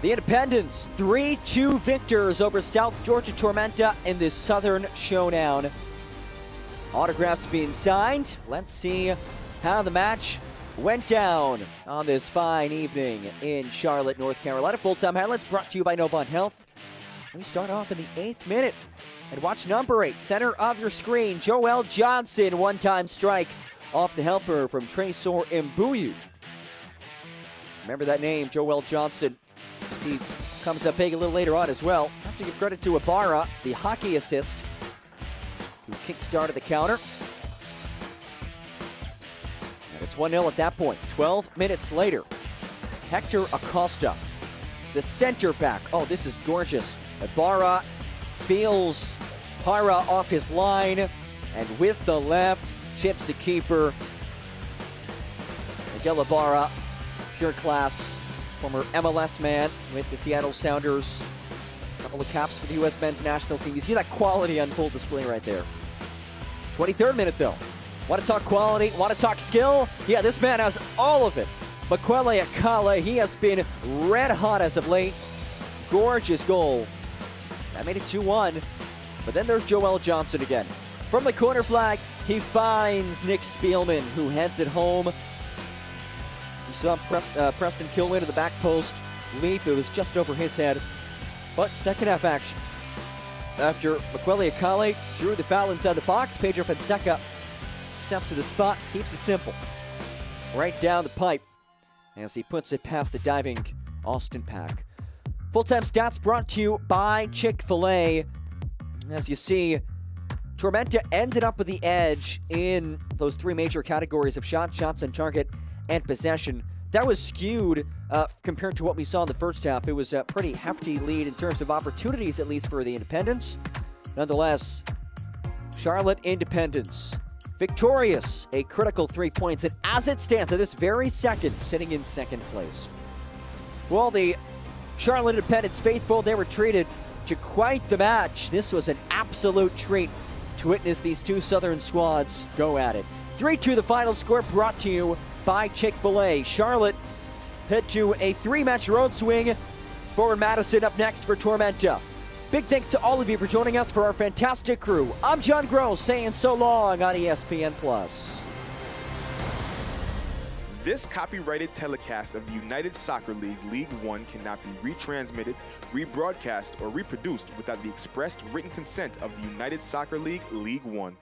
The Independents, 3-2 victors over South Georgia Tormenta in this Southern Showdown. Autographs being signed. Let's see how the match went down on this fine evening in Charlotte, North Carolina. Full-time highlights brought to you by Novant Health. We start off in the 8th minute. And watch number 8, center of your screen, Joel Johnson, one-time strike off the helper from Tresor Mbuyu. Remember that name, Joel Johnson. He comes up big a little later on as well. Have to give credit to Ibarra, the hockey assist, who kick-started the counter. And it's 1-0 at that point. 12 minutes later, Hector Acosta, the center back. Oh, this is gorgeous. Ibarra feels Para off his line, and with the left, chips the keeper. Miguel Ibarra, pure class, former MLS man with the Seattle Sounders. A couple of caps for the U.S. men's national team. You see that quality on full display right there. 23rd minute though. Want to talk quality? Want to talk skill? Yeah, this man has all of it. Makwele Akale, he has been red hot as of late. Gorgeous goal. That made it 2-1. But then there's Joel Johnson again. From the corner flag, he finds Nick Spielman, who heads it home. You saw Preston Kill into the back post leap. It was just over his head. But second half action. After Makwele Akale drew the foul inside the box, Pedro Fonseca steps to the spot, keeps it simple. Right down the pipe as he puts it past the diving Austin Pack. Full-time stats brought to you by Chick-fil-A. As you see, Tormenta ended up with the edge in those 3 major categories of shots on target, and possession. That was skewed compared to what we saw in the first half. It was a pretty hefty lead in terms of opportunities, at least for the Independents. Nonetheless, Charlotte Independents victorious, a critical 3 points, and as it stands at this very second, sitting in second place. Well, the Charlotte Independents faithful, they were treated to quite the match. This was an absolute treat to witness these two Southern squads go at it. 3-2 the final score, brought to you by Chick-fil-A. Charlotte head to a 3-match road swing. Forward Madison up next for Tormenta. Big thanks to all of you for joining us for our fantastic crew. I'm John Gross saying so long on ESPN+. This copyrighted telecast of the United Soccer League League One cannot be retransmitted, rebroadcast, or reproduced without the expressed written consent of the United Soccer League League One.